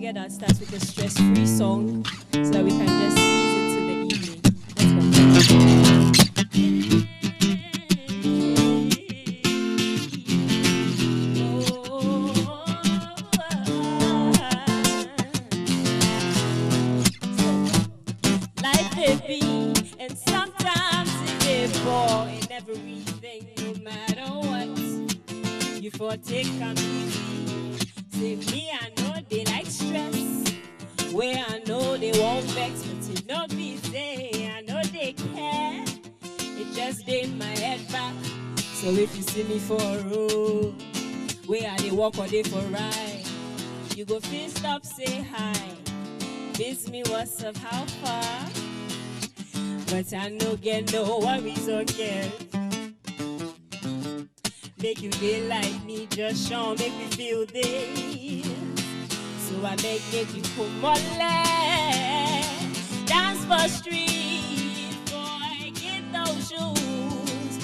figured I'd start with a stress-free song so that we can just ease into the evening. Let's go. Life it be, and sometimes it is for in everything, no matter what. You for take a easy. Say me, I know they like stress. Where I know they won't vex, but you know me say I know they care. It just did my head back. So if you see me for a road, where I they walk or they for ride, you go feel stop, say hi. Miss me, what's up, how far? But I no get no worries or cares. Make you feel like me, just show, make me feel this. So I make you come on, dance for street, boy, get those shoes.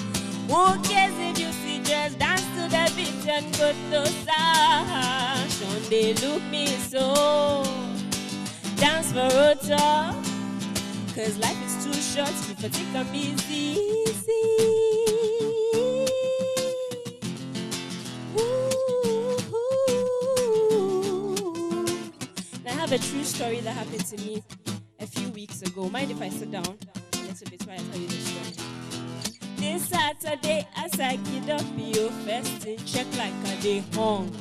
Who cares if you see, just dance to the beat and go to sound. Sean, they look me so, dance for rota, cause life is too short, if I take them easy. I have a true story that happened to me a few weeks ago. Mind if I sit down a little bit while I tell you the story? This Saturday, as I get up, your first in check like a day home.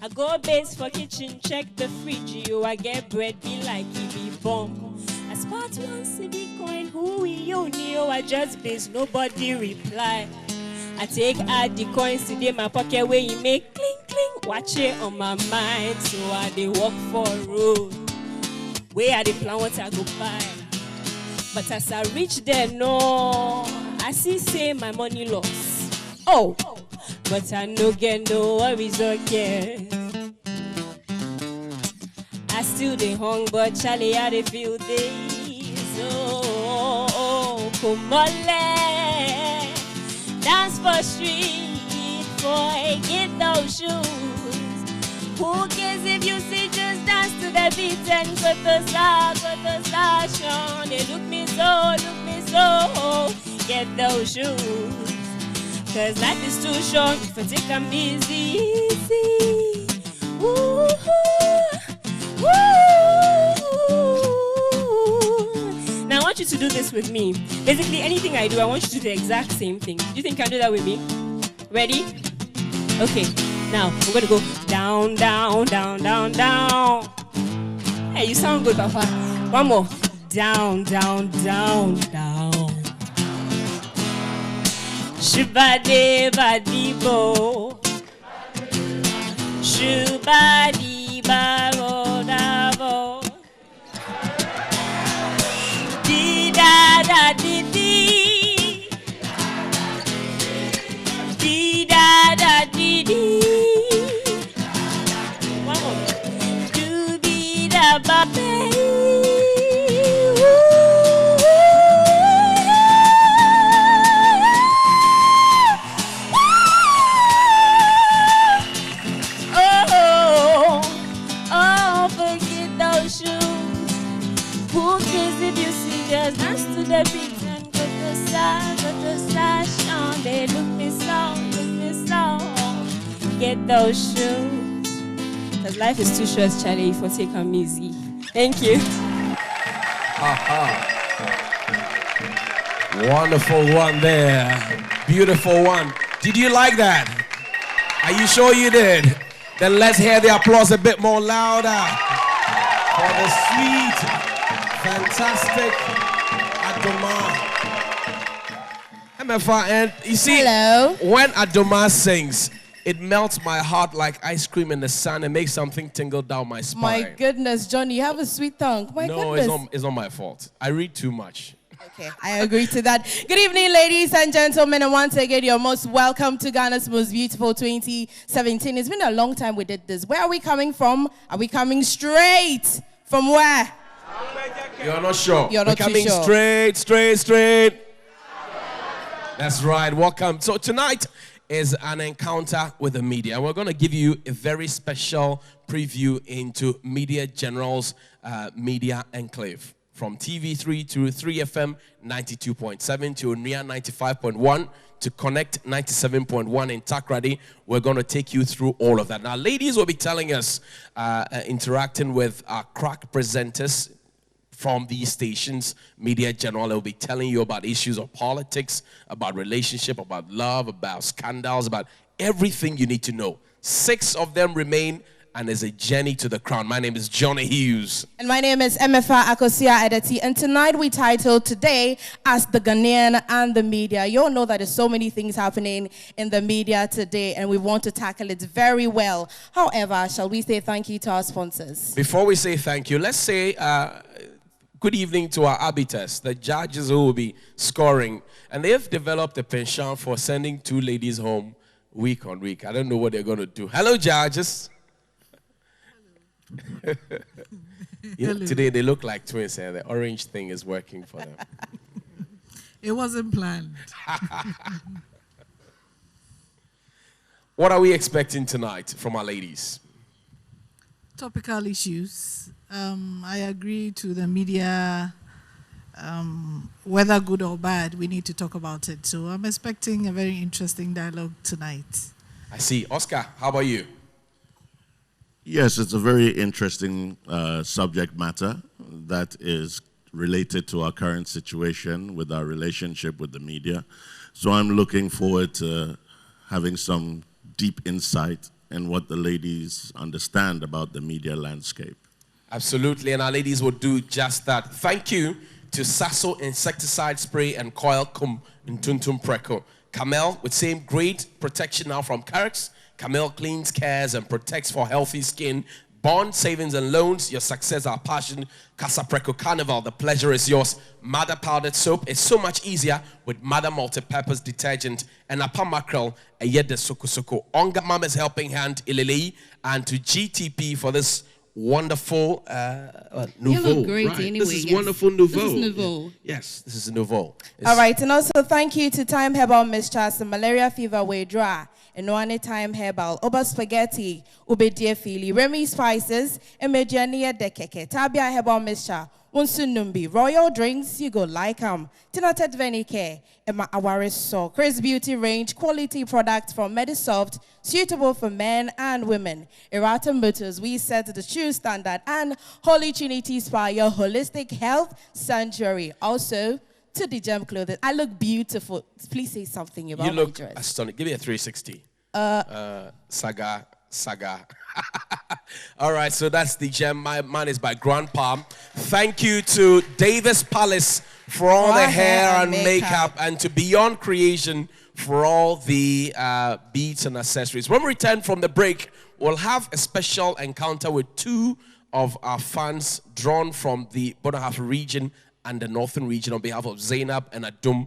I go base for kitchen, check the fridge, yo, I get bread, be like it be bomb. I spot one CD coin, who we you know, I just base, nobody reply. I take out the coins today, my pocket where you make clink clink. Watch it on my mind, so I dey walk for a road. Where I dey plan what I go buy. But as I reach there, no, I see say my money lost. Oh, but I no get no worries or cares. I still dey hung, but Charlie, I dey feel this. Oh, come on, dance for street, boy, get those shoes. Who cares if you see, just dance to the beat and go to Sean. They look me so, get those shoes. Cause life is too short, if I take them easy. Woo, woo. Now I want you to do this with me. Basically, anything I do, I want you to do the exact same thing. Do you think you can do that with me? Ready? Okay. Now, we're going to go down, down, down, down, down. Hey, you sound good, Papa. One more. Down, down, down, down. Shubadi-badi-bo. Shubadi-ba-ro-da-bo. Di-da-da-di-di. Di-da-da-di-di. One more. Do-be-da-ba-ba. If you see, just dance to the beat and go to side, Sean. They look me so, get those shoes. Cause life is too short, Charlie, if I take them easy. Thank you. Wonderful one there. Beautiful one. Did you like that? Are you sure you did? Then let's hear the applause a bit more louder for the sweet, fantastic Adoma. MFR, and you see, hello. When Adoma sings, it melts my heart like ice cream in the sun and makes something tingle down my spine. My goodness, Johnny, you have a sweet tongue. My goodness. No, it's not my fault. I read too much. Okay, I agree to that. Good evening, ladies and gentlemen, and once again, you're most welcome to Ghana's Most Beautiful 2017. It's been a long time we did this. Where are we coming from? Are we coming straight from where? You're not sure. You're not We're coming too sure. straight. That's right. Welcome. So tonight is an encounter with the media. And we're going to give you a very special preview into Media General's Media Enclave. From TV3 to 3FM 92.7 to NRIA 95.1 to Connect 97.1 in Takrady. We're going to take you through all of that. Now, ladies will be telling us, interacting with our crack presenters from these stations. Media General will be telling you about issues of politics, about relationship, about love, about scandals, about everything you need to know. 6 of them remain, and there's a journey to the crown. My name is Johnny Hughes. And my name is Emefa Akosia Edeti. And tonight we titled today as the Ghanaian and the media. You all know that there's so many things happening in the media today, and we want to tackle it very well. However, shall we say thank you to our sponsors? Before we say thank you, let's say good evening to our arbiters, the judges who will be scoring. And they've developed a penchant for sending 2 ladies home week on week. I don't know what they're going to do. Hello, judges. You know, today they look like twins, and the orange thing is working for them. It wasn't planned. What are we expecting tonight from our ladies? Topical issues. I agree to the media, whether good or bad, we need to talk about it. So I'm expecting a very interesting dialogue tonight. I see. Oscar, how about you? Yes, it's a very interesting subject matter that is related to our current situation with our relationship with the media. So I'm looking forward to having some deep insight in what the ladies understand about the media landscape. Absolutely, and our ladies will do just that. Thank you to Sasso Insecticide Spray and Coil Kum Ntuntum Preco. Camel with same great protection now from Carrots. Camel cleans, cares, and protects for healthy skin. Bond, savings, and loans. Your success, our passion. Casa Preco Carnival, the pleasure is yours. Mother powdered soap is so much easier with Mother multi-purpose detergent. And Apa Mackerel, a yet the Soko Soko. Onga Mama's Helping Hand, Ililei, and to GTP for this wonderful nouveau. You look great right. anyway. This is yes. wonderful nouveau. This is nouveau. Yes, this is nouveau. All right, and also thank you to Time Herbal Mistress, the malaria fever way dry. And one Time Herbal, Oba Spaghetti, Ube Diefili, Remy Spices, Emejania de Keke, Tabia Herbal Mistra, Unsunumbi, Royal Drinks, you go like 'em. Tinatet Venike, Emma Awaris So, Chris Beauty Range, quality products from Medisoft, suitable for men and women. Errata Motors, we set the true standard, and Holy Trinity Spa, your holistic health sanctuary. Also, to the gem clothing. I look beautiful. Please say something about my dress. You look stunning. Give me a 360. Saga. All right, so that's the gem. Mine is by Grand Palm. Thank you to Davis Palace for all the hair and makeup, and to Beyond Creation for all the beads and accessories. When we return from the break, we'll have a special encounter with 2 of our fans drawn from the bottom half region and the northern region on behalf of Zainab and Adum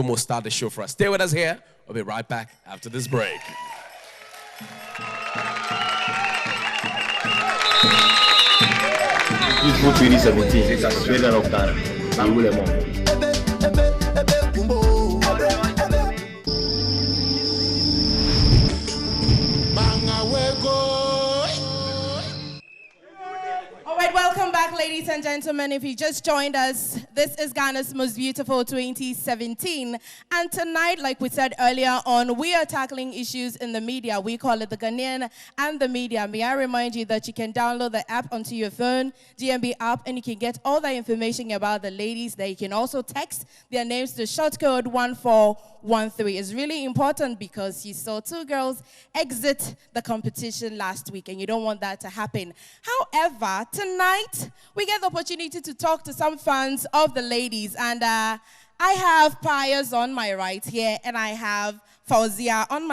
will start the show for us. Stay with us here. We'll be right back after this break. Beautiful 2017, it's a Australian of Ghana. I'm William. Welcome back, ladies and gentlemen. If you just joined us, this is Ghana's Most Beautiful 2017. And tonight, like we said earlier on, we are tackling issues in the media. We call it the Ghanaian and the media. May I remind you that you can download the app onto your phone, GMB app, and you can get all the information about the ladies there. You can also text their names to short code 1413. It's really important because you saw 2 girls exit the competition last week, and you don't want that to happen. However, tonight, we get the opportunity to talk to some fans of the ladies, and I have Pius on my right here, and I have Fauzia on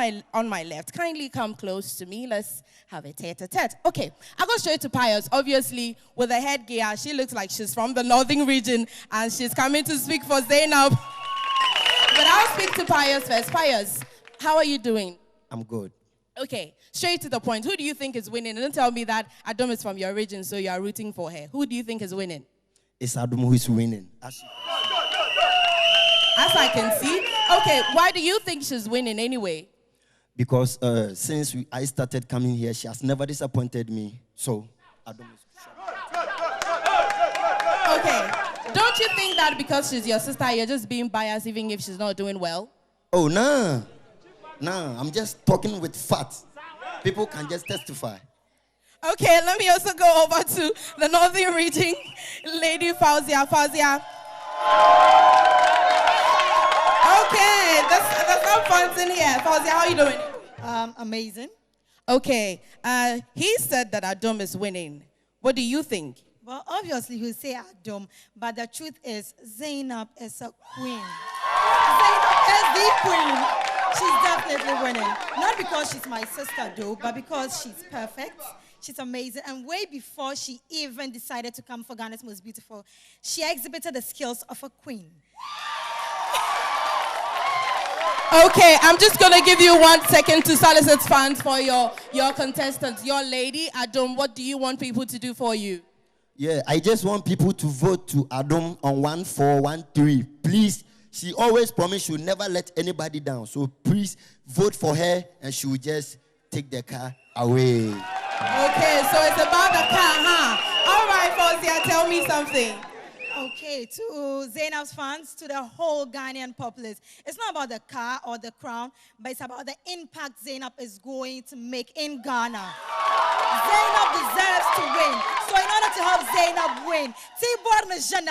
my left. Kindly come close to me. Let's have a tete-a-tete. Okay, I'll go straight to Pius. Obviously, with the headgear, she looks like she's from the northern region, and she's coming to speak for Zainab. But I'll speak to Pius first. Pius, how are you doing? I'm good. Okay, straight to the point. Who do you think is winning? And don't tell me that Adom is from your region, so you are rooting for her. Who do you think is winning? It's Adom who is winning. As I can see. Okay, why do you think she's winning anyway? because since I started coming here, she has never disappointed me. So, Adom is... Okay. Don't you think that because she's your sister, you're just being biased even if she's not doing well? Oh, nah. Nah, I'm just talking with facts. People can just testify. Okay, let me also go over to the Northern Region, Lady Fauzia. Fauzia. Okay, there's some fun in here. Fauzia, how are you doing? Amazing. Okay, he said that Adom is winning. What do you think? Well, obviously he'll say Adom, but the truth is Zainab is a queen. Zainab is the queen. She's definitely winning. Not because she's my sister, though, but because she's perfect. She's amazing. And way before she even decided to come for Ghana's Most Beautiful, she exhibited the skills of a queen. Okay, I'm just going to give you 1 second to solicit funds for your contestants. Your lady, Adom, what do you want people to do for you? Yeah, I just want people to vote to Adom on 1413. Please, she always promised she will never let anybody down. So please vote for her and she will just take the car away. Okay, so it's about the car, huh? All right, Fauzia, tell me something. Okay, to Zainab's fans, to the whole Ghanaian populace, it's not about the car or the crown, but it's about the impact Zainab is going to make in Ghana. Zainab deserves to win. So in order to help Zainab win, just take Zainab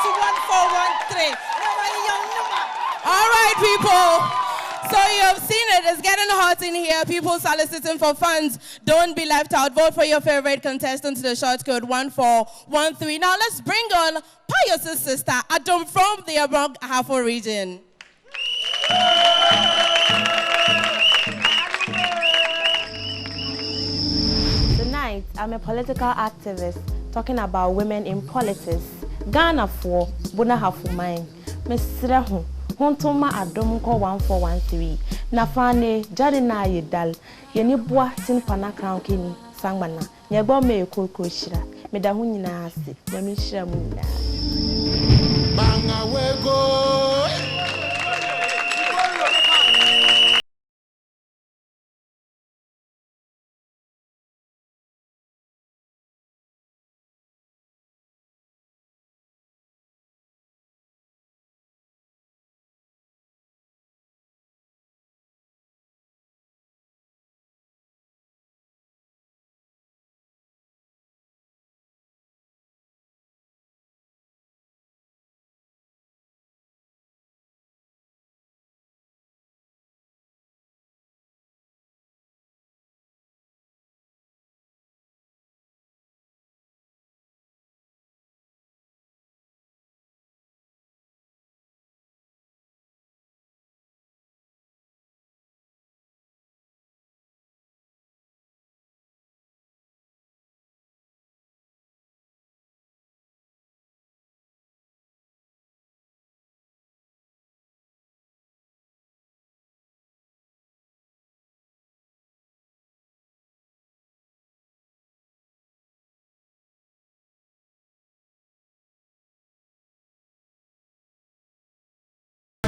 to 1413. All right, people. So you have seen it. It's getting hot in here. People soliciting for funds. Don't be left out. Vote for your favorite contestant to the short code 1413. Now let's bring on Pius' sister, Adom from the Abong Ahafo region. Tonight, I'm a political activist talking about women in politics. Ghana for Buna Hafumai. Mr. Hontoma Adom ko 1413. Nafane Jadina Yedal. Yeni boa tin pana crown kini sangbana. Nyebo me kokoshira. Medahuni na hasi. Yamishira munina. Banga wego.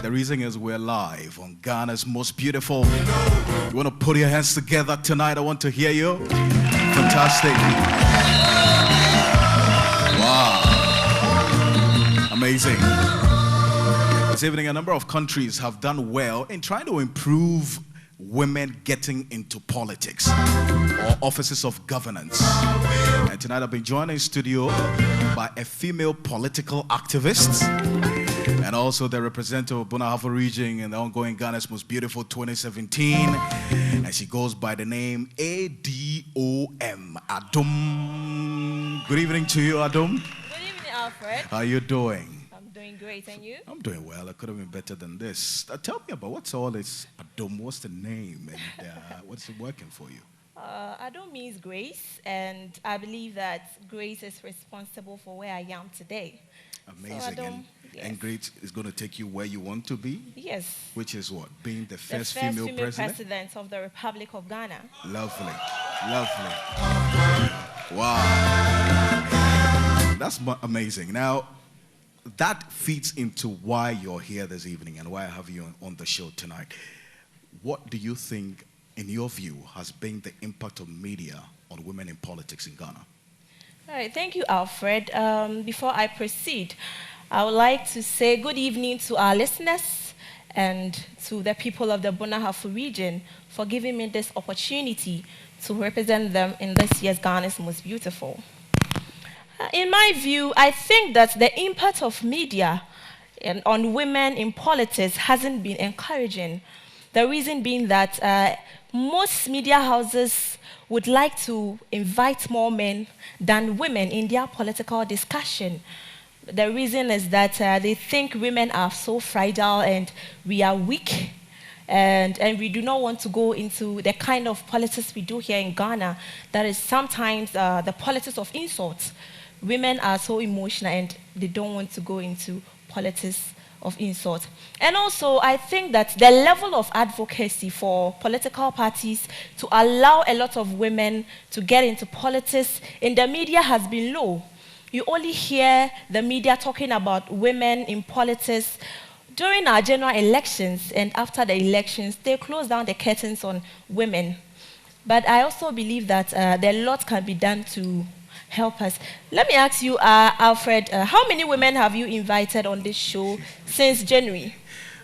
The reason is we're live on Ghana's Most Beautiful. You want to put your hands together tonight? I want to hear you. Fantastic. Wow. Amazing. This evening, a number of countries have done well in trying to improve women getting into politics or offices of governance. And tonight I've been joined in studio by a female political activist and also the representative of Buna Ahafo region in the ongoing Ghana's Most Beautiful 2017. And she goes by the name ADOM, Adom. Good evening to you, Adom. Good evening, Alfred. How are you doing? I'm doing great, and you? I'm doing well. I could have been better than this. Tell me about what's all this Adom, what's the name, and what's it working for you? Adom means grace, and I believe that grace is responsible for where I am today. Amazing. So Adom, yes. And grace is going to take you where you want to be? Yes. Which is what? Being the first, female president of the Republic of Ghana. Lovely. Lovely. Wow. That's amazing. Now, that feeds into why you're here this evening and why I have you on the show tonight. What do you think, in your view, has been the impact of media on women in politics in Ghana? All right, thank you, Alfred. Before I proceed, I would like to say good evening to our listeners and to the people of the Bonahafu region for giving me this opportunity to represent them in this year's Ghana's Most Beautiful. In my view, I think that the impact of media on women in politics hasn't been encouraging. The reason being that most media houses would like to invite more men than women in their political discussion. The reason is that they think women are so fragile and we are weak, and we do not want to go into the kind of politics we do here in Ghana, that is sometimes the politics of insults. Women are so emotional and they don't want to go into politics of insult. And also, I think that the level of advocacy for political parties to allow a lot of women to get into politics in the media has been low. You only hear the media talking about women in politics during our general elections, and after the elections, they close down the curtains on women. But I also believe that a lot can be done to help us. Let me ask you, Alfred, how many women have you invited on this show since January?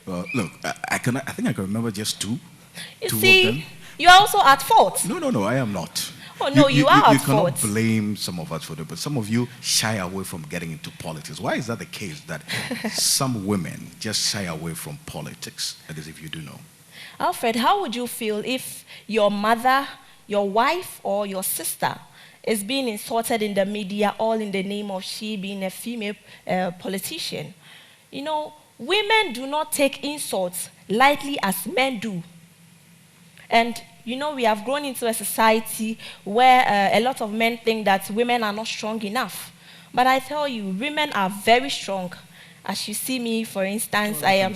Well, look, I think I can remember just two. You two see, of them. you're also at fault. No, I am not. Oh, no, you are You at cannot fault. blame some of us for that, but some of you shy away from getting into politics. Why is that the case, that some women just shy away from politics? That is, if you do know. Alfred, how would you feel if your mother, your wife, or your sister is being insulted in the media, all in the name of she being a female politician? You know, women do not take insults lightly as men do. And, you know, we have grown into a society where a lot of men think that women are not strong enough. But I tell you, women are very strong. As you see me, for instance, I'm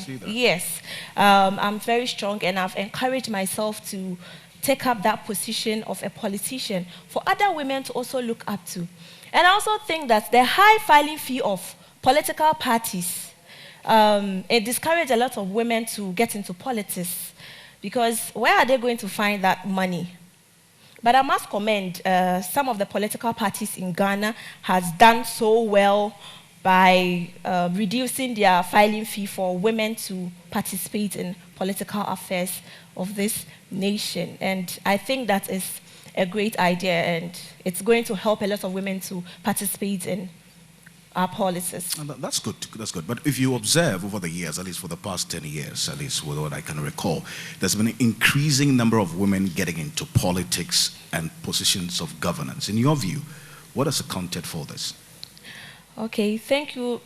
very strong, and I've encouraged myself to take up that position of a politician for other women to also look up to. And I also think that the high filing fee of political parties, it discourages a lot of women to get into politics, because where are they going to find that money? But I must commend some of the political parties in Ghana has done so well by reducing their filing fee for women to participate in political affairs of this nation. And I think that is a great idea, and it's going to help a lot of women to participate in our politics. And that's good, that's good. But if you observe over the years, at least for the past 10 years, at least with what I can recall, there's been an increasing number of women getting into politics and positions of governance. In your view, what has accounted for this? Okay, thank you.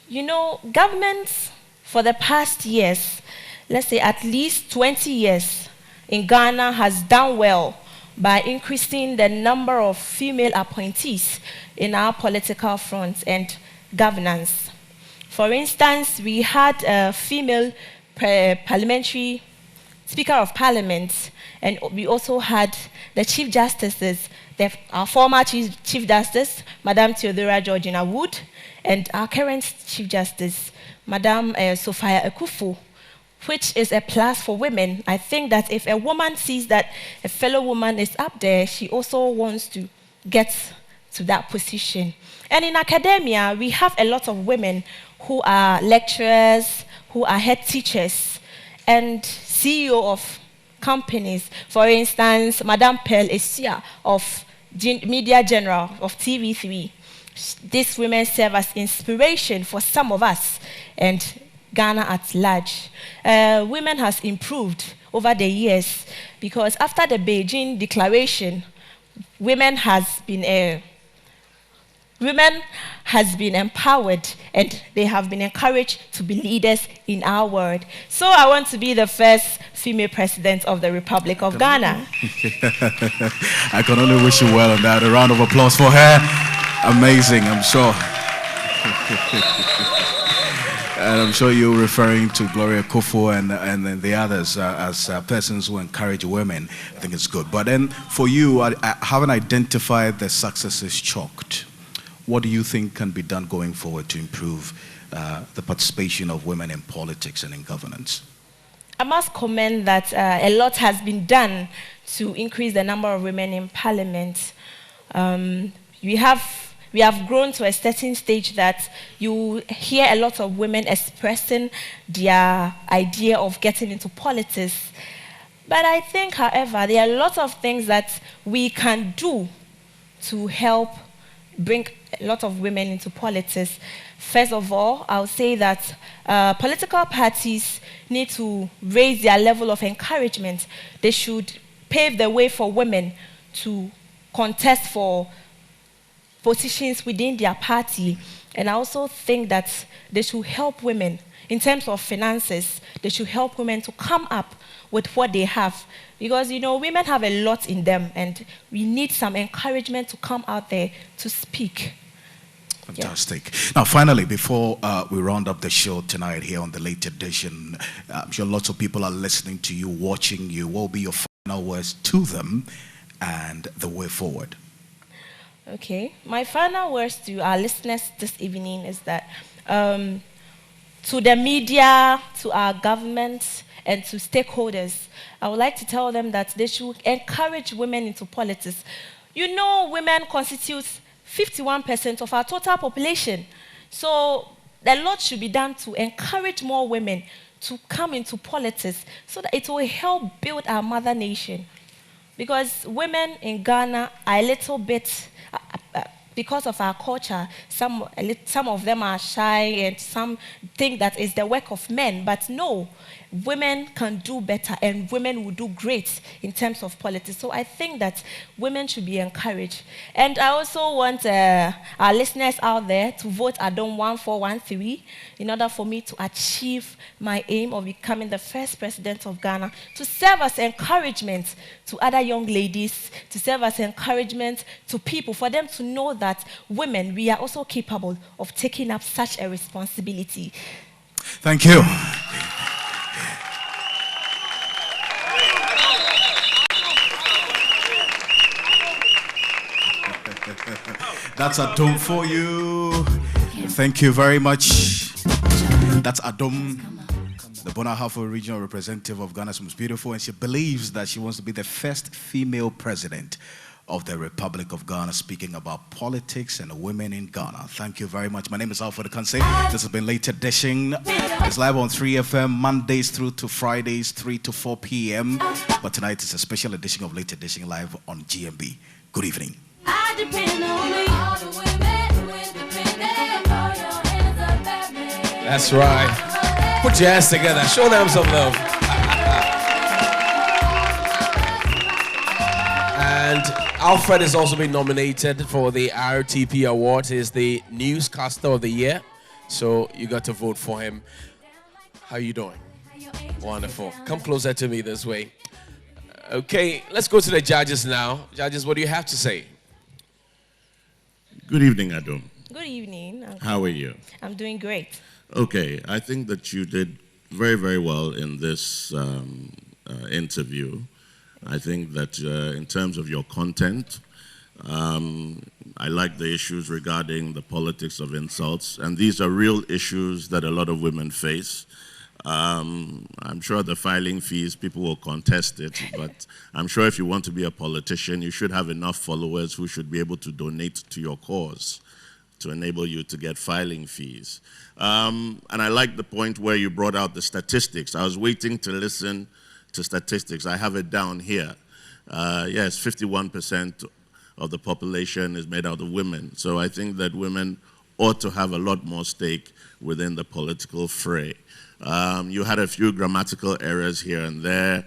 You know, governments for the past years, let's say at least 20 years in Ghana, has done well by increasing the number of female appointees in our political front and governance. For instance, we had a female parliamentary Speaker of Parliament, and we also had the Chief Justices, our former Chief Justice, Madam Theodora Georgina Wood, and our current Chief Justice, Madam Sophia Akufo, which is a plus for women. I think that if a woman sees that a fellow woman is up there, she also wants to get to that position. And in academia, we have a lot of women who are lecturers, who are head teachers, and CEO of companies. For instance, Madam Pearl Esia of Media General of TV3. These women serve as inspiration for some of us and Ghana at large. Women has improved over the years, because after the Beijing Declaration, women has been empowered, and they have been encouraged to be leaders in our world. So I want to be the first female president of the Republic of Ghana. I can only wish you well on that. A round of applause for her. Amazing, I'm sure. And I'm sure you're referring to Gloria Kofo and the others as persons who encourage women. I think it's good. But then for you, I haven't identified the successes chalked. what do you think can be done going forward to improve the participation of women in politics and in governance? I must comment that a lot has been done to increase the number of women in parliament. We have grown to a certain stage that you hear a lot of women expressing their idea of getting into politics. But I think, however, there are a lot of things that we can do to help bring a lot of women into politics. First of all, I'll say that political parties need to raise their level of encouragement. They should pave the way for women to contest for positions within their party. And I also think that they should help women in terms of finances. They should help women to come up with what they have. Because, you know, women have a lot in them, and we need some encouragement to come out there to speak. Fantastic. Yeah. Now, finally, before we round up the show tonight here on the late edition, I'm sure lots of people are listening to you, watching you. What will be your final words to them and the way forward? Okay. My final words to our listeners this evening is that to the media, to our government, and to stakeholders, I would like to tell them that they should encourage women into politics. You know, women constitute 51% of our total population. So a lot should be done to encourage more women to come into politics so that it will help build our mother nation. Because women in Ghana are a little bit, because of our culture, some of them are shy and some think that it's the work of men. But no, women can do better and women will do great in terms of politics. So I think that women should be encouraged. And I also want our listeners out there to vote Adom 1413 in order for me to achieve my aim of becoming the first president of Ghana, to serve as encouragement to other young ladies, to serve as encouragement to people, for them to know that women, we are also capable of taking up such a responsibility. Thank you. That's Adom for you. Thank you very much. That's Adom, the Bonahafo regional representative of Ghana's Most Beautiful, and she believes that she wants to be the first female president of the Republic of Ghana, speaking about politics and women in Ghana. Thank you very much. My name is Alfred Kanse. This has been Late Edition. It's live on 3FM, Mondays through to Fridays, 3 to 4 p.m. But tonight is a special edition of Late Edition live on GMB. Good evening. I depend on me. All the women who independent, throw your hands up at me. That's right. Put your hands together. Show them some love. And Alfred has also been nominated for the RTP Award. He's the Newscaster of the Year. So you got to vote for him. How are you doing? Wonderful. Come closer to me this way. Okay, let's go to the judges now. Judges, what do you have to say? Good evening, Adom. Good evening. How are you? I'm doing great. Okay, I think that you did very, very well in this interview. I think that in terms of your content, I like the issues regarding the politics of insults, and these are real issues that a lot of women face. I'm sure the filing fees, people will contest it, but I'm sure if you want to be a politician, you should have enough followers who should be able to donate to your cause to enable you to get filing fees. And I like the point where you brought out the statistics. I was waiting to listen to statistics. I have it down here. Yes, 51% of the population is made out of women. So I think that women ought to have a lot more stake within the political fray. You had a few grammatical errors here and there.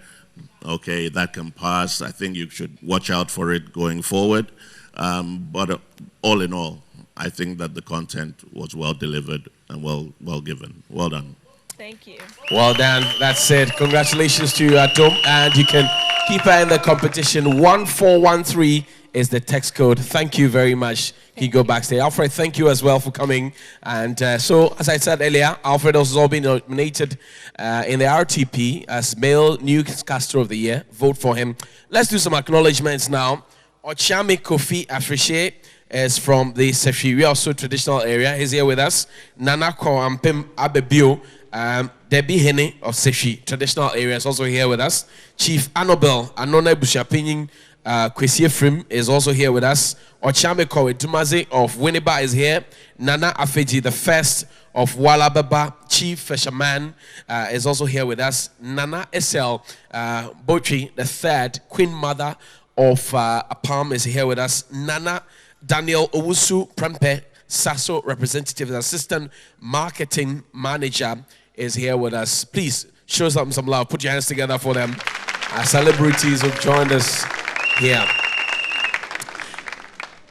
Okay, that can pass. I think you should watch out for it going forward. But all in all, I think that the content was well delivered and well given. Well done. Thank you. Well done. That's it. Congratulations to you, Adom. And you can keep her in the competition. 1413 is the text code. Thank you very much. He go backstage. Alfred, thank you as well for coming. And so, as I said earlier, Alfred has also been nominated in the RTP as Male Newscaster of the Year. Vote for him. Let's do some acknowledgements now. Ochami Kofi Afriche is from the Sefi. We are also traditional area. He's here with us. Nana Ko Ampem Abebio, Debbie Hene of Sefi, traditional area, is also here with us. Chief Annabel Anona Bushapinin Kwesi Efrim is also here with us. Ochame Kowe Dumaze of Winneba is here. Nana Afeji, the first of Walababa, Chief Fisherman, is also here with us. Nana Esel Botri, the third Queen Mother of Apam, is here with us. Nana Daniel Owusu Prempe, Sasso representative, assistant marketing manager, is here with us. Please show some love. Put your hands together for them. Celebrities who've joined us here.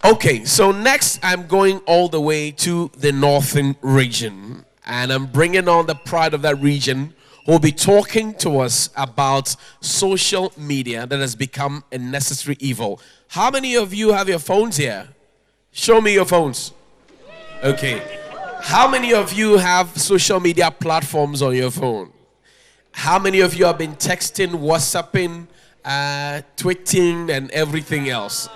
Okay, so next I'm going all the way to the northern region, and I'm bringing on the pride of that region who will be talking to us about social media that has become a necessary evil. How many of you have your phones here? Show me your phones. Okay. How many of you have social media platforms on your phone? How many of you have been texting, WhatsApping, tweeting, and everything else?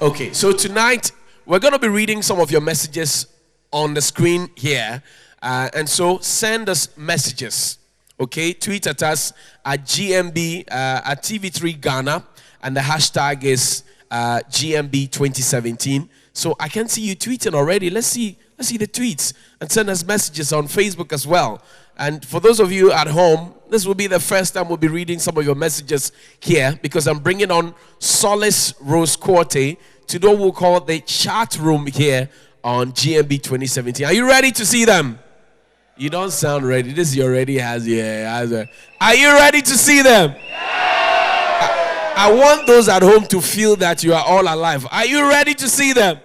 Okay, so tonight we're going to be reading some of your messages on the screen here. And so send us messages. Okay, tweet at us at GMB at TV3 Ghana, and the hashtag is GMB2017. So I can see you tweeting already. Let's see the tweets, and send us messages on Facebook as well. And for those of you at home, this will be the first time we'll be reading some of your messages here, because I'm bringing on Solace Rose Corte to do what we'll call the chat room here on GMB 2017. Are you ready to see them? You don't sound ready. This already has, yeah. Are you ready to see them? Yeah. I want those at home to feel that you are all alive. Are you ready to see them?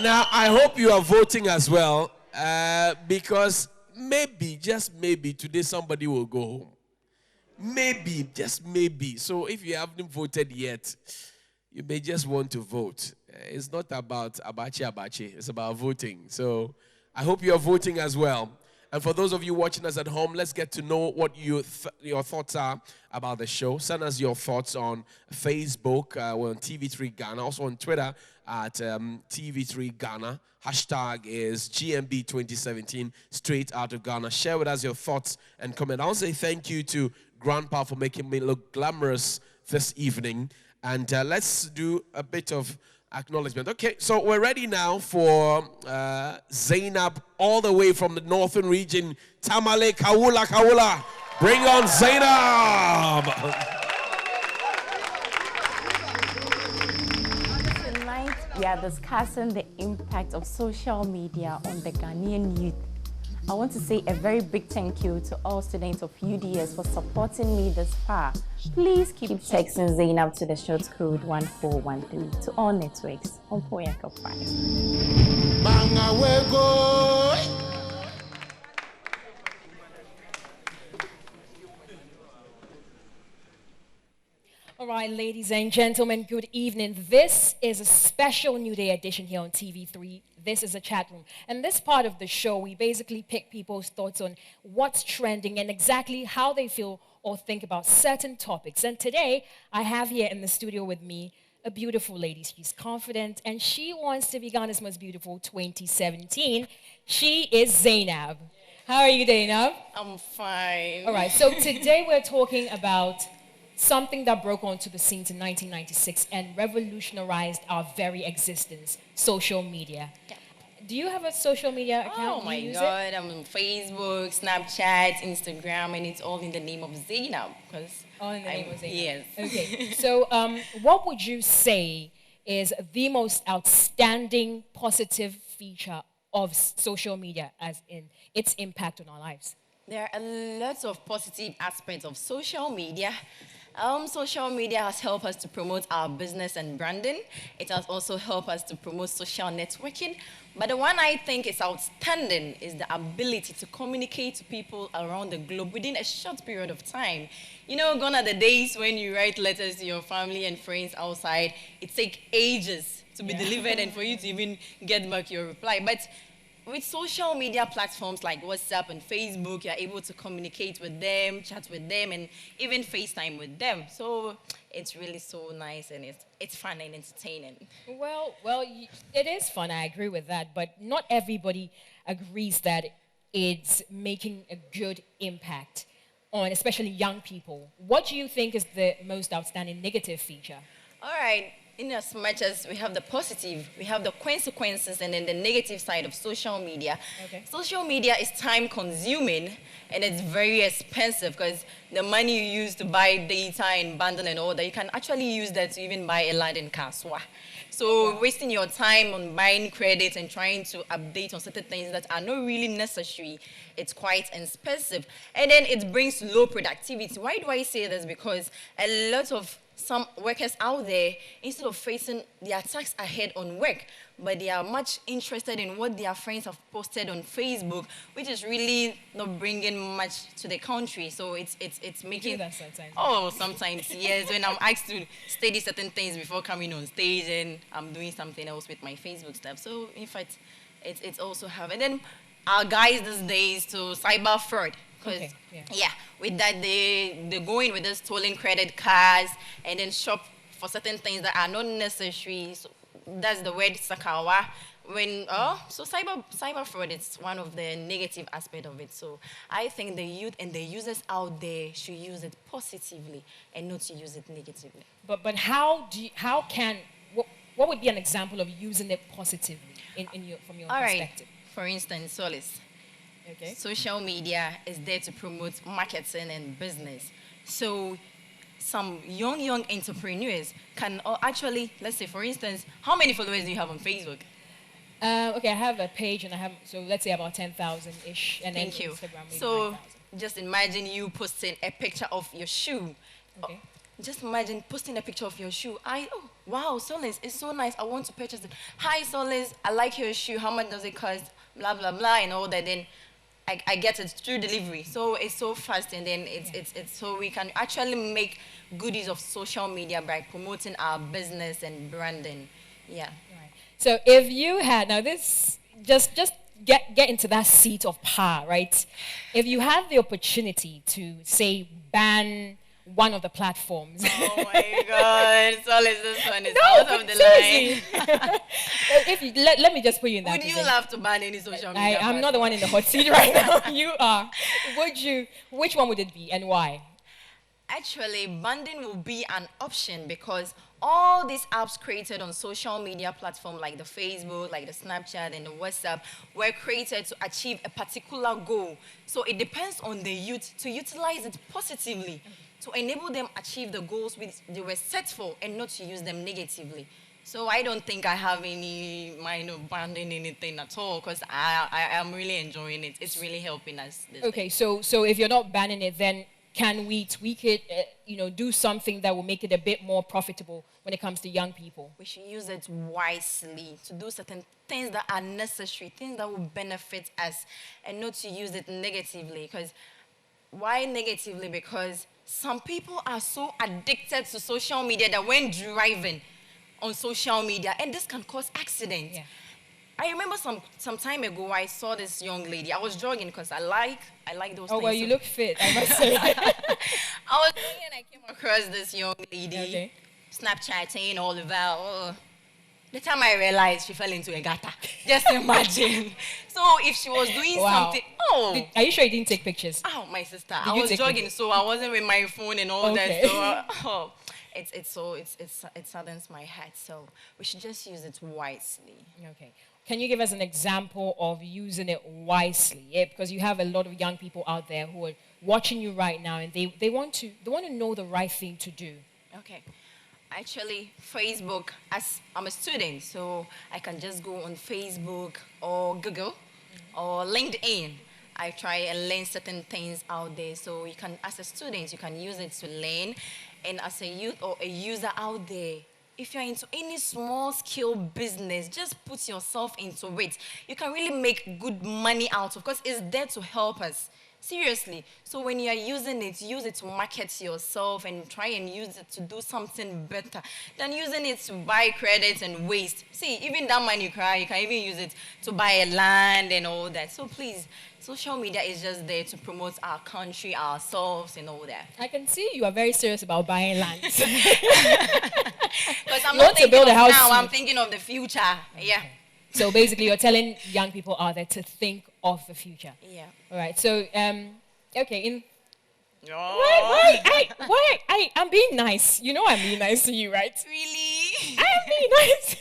Now, I hope you are voting as well, because maybe, just maybe, today somebody will go home. Maybe, just maybe. So if you haven't voted yet, you may just want to vote. It's not about abachi. It's about voting. So I hope you are voting as well. And for those of you watching us at home, let's get to know what your thoughts are about the show. Send us your thoughts on Facebook. We're on TV3 Ghana. Also on Twitter at TV3 Ghana. Hashtag is GMB2017, straight out of Ghana. Share with us your thoughts and comment. I'll say thank you to Grandpa for making me look glamorous this evening. And let's do a bit of acknowledgement. Okay, so we're ready now for Zainab, all the way from the northern region. Tamale, Kawula. Bring on Zainab. Tonight, we are discussing the impact of social media on the Ghanaian youth. I want to say a very big thank you to all students of UDS for supporting me this far. Please keep texting Zainab to the short code 1413 to all networks on Poyaka 5. All right, ladies and gentlemen, good evening. This is a special New Day edition here on TV3. This is a chat room. And this part of the show, we basically pick people's thoughts on what's trending and exactly how they feel or think about certain topics. And today, I have here in the studio with me a beautiful lady. She's confident, and she wants to be Ghana's Most Beautiful 2017. She is Zainab. How are you, Zainab? I'm fine. All right, so today we're talking about something that broke onto the scenes in 1996 and revolutionized our very existence, social media. Yeah. Do you have a social media account? Oh my God, I'm on Facebook, Snapchat, Instagram, and it's all in the name of Zainab. All in the name of Zainab? Yes. Okay, so what would you say is the most outstanding positive feature of social media, as in its impact on our lives? There are lots of positive aspects of social media. Social media has helped us to promote our business and branding. It has also helped us to promote social networking. But the one I think is outstanding is the ability to communicate to people around the globe within a short period of time. You know, gone are the days when you write letters to your family and friends outside. It takes ages to be delivered and for you to even get back your reply. But with social media platforms like WhatsApp and Facebook, you're able to communicate with them, chat with them, and even FaceTime with them. So it's really so nice and it's fun and entertaining. Well, it is fun. I agree with that, but not everybody agrees that it's making a good impact on especially young people. What do you think is the most outstanding negative feature? All right. In as much as we have the positive, we have the consequences and then the negative side of social media. Okay. Social media is time consuming and it's very expensive because the money you use to buy data and bundle and all that, you can actually use that to even buy a land in Kaswa. So wasting your time on buying credits and trying to update on certain things that are not really necessary, it's quite expensive. And then it brings low productivity. Why do I say this? Because a lot of some workers out there, instead of facing the attacks ahead on work, but they are much interested in what their friends have posted on Facebook, which is really not bringing much to the country. So it's making... You do that sometimes. Oh, sometimes, yes. When I'm asked to study certain things before coming on stage and I'm doing something else with my Facebook stuff. So, in fact, it's also have... And then our guys these days to cyber fraud. Okay, yeah, with that they go in with the stolen credit cards and then shop for certain things that are not necessary. So that's the word sakawa. So cyber fraud is one of the negative aspects of it. So I think the youth and the users out there should use it positively and not to use it negatively. But what would be an example of using it positively from your All perspective? Right. For instance, Solace. Okay. Social media is there to promote marketing and business. So some young entrepreneurs can actually, let's say, for instance, how many followers do you have on Facebook? Okay, I have a page and I have, so let's say about 10,000-ish. And Thank then you. Instagram, maybe So 9,000. just imagine you posting a picture of your shoe. Okay. Just imagine posting a picture of your shoe. Wow, Solace, it's so nice. I want to purchase it. Hi, Solace, I like your shoe. How much does it cost? Blah, blah, blah, and all that. Then I get it through delivery. So it's so fast, and then it's so we can actually make good use of social media by promoting our business and branding. Yeah. Right. So if you had, now this, just get into that seat of power, right? If you had the opportunity to, say, ban one of the platforms. Oh my God, Solace, this one is out of the line. Let me just put you in that Would position. you love to ban any social media? I'm not the one in the hot seat right now. You are. Which one would it be and why? Actually, banning will be an option because all these apps created on social media platforms like the Facebook, like the Snapchat and the WhatsApp were created to achieve a particular goal. So it depends on the youth to utilize it positively, to enable them achieve the goals which they were set for and not to use them negatively. So I don't think I have any mind of banning anything at all because I am really enjoying it. It's really helping us. Okay, so if you're not banning it, then can we tweak it, do something that will make it a bit more profitable when it comes to young people? We should use it wisely to do certain things that are necessary, things that will benefit us, and not to use it negatively. Because why negatively? Because some people are so addicted to social media that when driving on social media, and this can cause accidents. Yeah. I remember some time ago, I saw this young lady. I was jogging because I like those things. Oh, well, you look fit, I must say. I was jogging and I came across this young lady, Snapchatting all about. Oh. The time I realized she fell into a gutter. Just imagine. So if she was doing something, are you sure you didn't take pictures? Oh, my sister, Did I was jogging, pictures? so I wasn't with my phone and all Okay. that. So it saddens my heart. So we should just use it wisely. Okay. Can you give us an example of using it wisely? Yeah, because you have a lot of young people out there who are watching you right now, and they want to know the right thing to do. Okay. Actually, Facebook, as I'm a student, so I can just go on Facebook or Google or LinkedIn. I try and learn certain things out there. So you can, as a student, you can use it to learn. And as a youth or a user out there, if you're into any small-scale business, just put yourself into it. You can really make good money out of, because it's there to help us. Seriously. So when you are using it, use it to market yourself and try and use it to do something better than using it to buy credits and waste. See, even that money you can even use it to buy a land and all that. So please, social media is just there to promote our country, ourselves, and all that. I can see you are very serious about buying land. Because I'm You not want to thinking build a of house now, soon. I'm thinking of the future. Yeah. So basically, you're telling young people out there to think of the future. Yeah. All right. So, okay. Oh. I'm being nice. You know I'm being nice to you, right? Really? I'm being nice.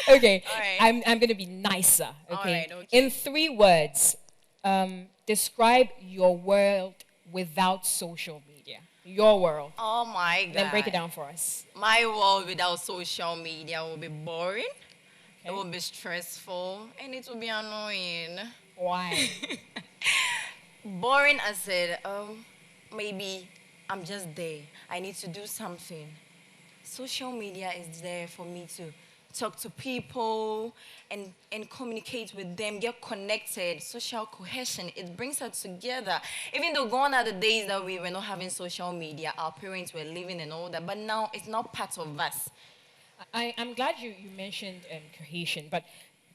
Okay. All right. I'm going to be nicer. Okay. All right, okay. In 3 words, describe your world without social media. Your world. Oh my God. Then break it down for us. My world without social media will be boring. It will be stressful and it will be annoying. Why? Boring as in, maybe I'm just there. I need to do something. Social media is there for me to talk to people and communicate with them, get connected, social cohesion. It brings us together. Even though gone are the days that we were not having social media, our parents were living and all that, but now it's not part of us. I'm glad you mentioned cohesion, but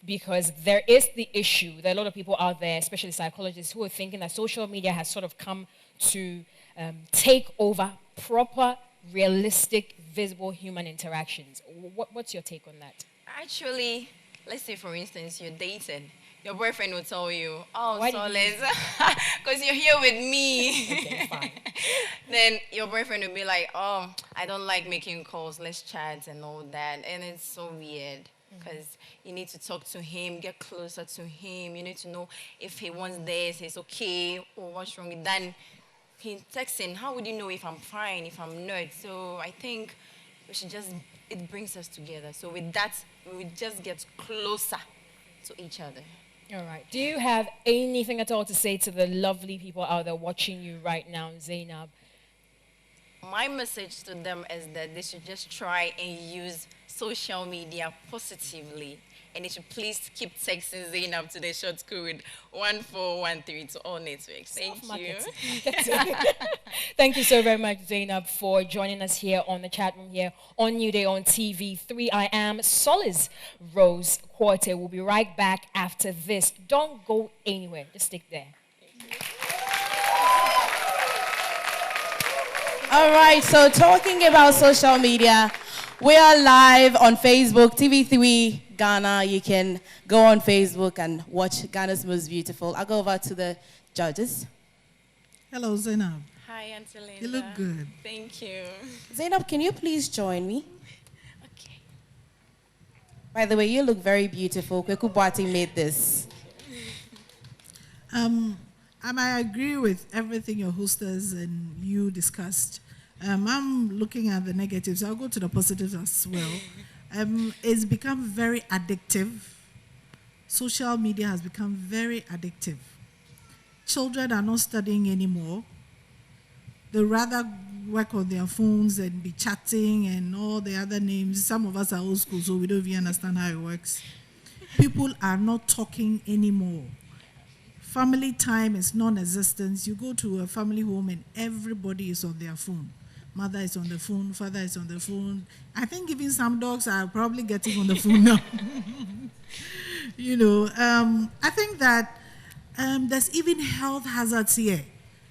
because there is the issue, there are a lot of people out there, especially psychologists, who are thinking that social media has sort of come to take over proper, realistic, visible human interactions. What's your take on that? Actually, let's say for instance, you're dating. Your boyfriend will tell you, oh, Why so did you- because you're here with me. Okay, fine. Then your boyfriend will be like, oh, I don't like making calls, let's chat and all that. And it's so weird because you need to talk to him, get closer to him. You need to know if he wants this, he's okay, or what's wrong with that. He's texting, how would you know if I'm fine, if I'm not? So I think we should just, it brings us together. So with that, we will just get closer to each other. All right. Do you have anything at all to say to the lovely people out there watching you right now, Zainab? My message to them is that they should just try and use social media positively. And they should please keep texting Zainab to the short code 1413 to all networks. Thank you. Thank you so very much, Zainab, for joining us here on the chat room here on New Day on TV3. I am Solace Rose Quarter. We'll be right back after this. Don't go anywhere. Just stick there. All right, so talking about social media, we are live on Facebook, TV3 Ghana. You can go on Facebook and watch Ghana's Most Beautiful. I'll go over to the judges. Hello, Zainab. Hi, Auntie Linda. You look good. Thank you. Zainab, can you please join me? Okay. By the way, you look very beautiful. Kweku Boateng made this. I might agree with everything your hostess and you discussed. I'm looking at the negatives. I'll go to the positives as well. It's become very addictive. Social media has become very addictive. Children are not studying anymore. They rather work on their phones and be chatting and all the other names. Some of us are old school, so we don't even understand how it works. People are not talking anymore. Family time is non-existent. You go to a family home and everybody is on their phone. Mother is on the phone, father is on the phone. I think even some dogs are probably getting on the phone now. You know, I think that there's even health hazards here.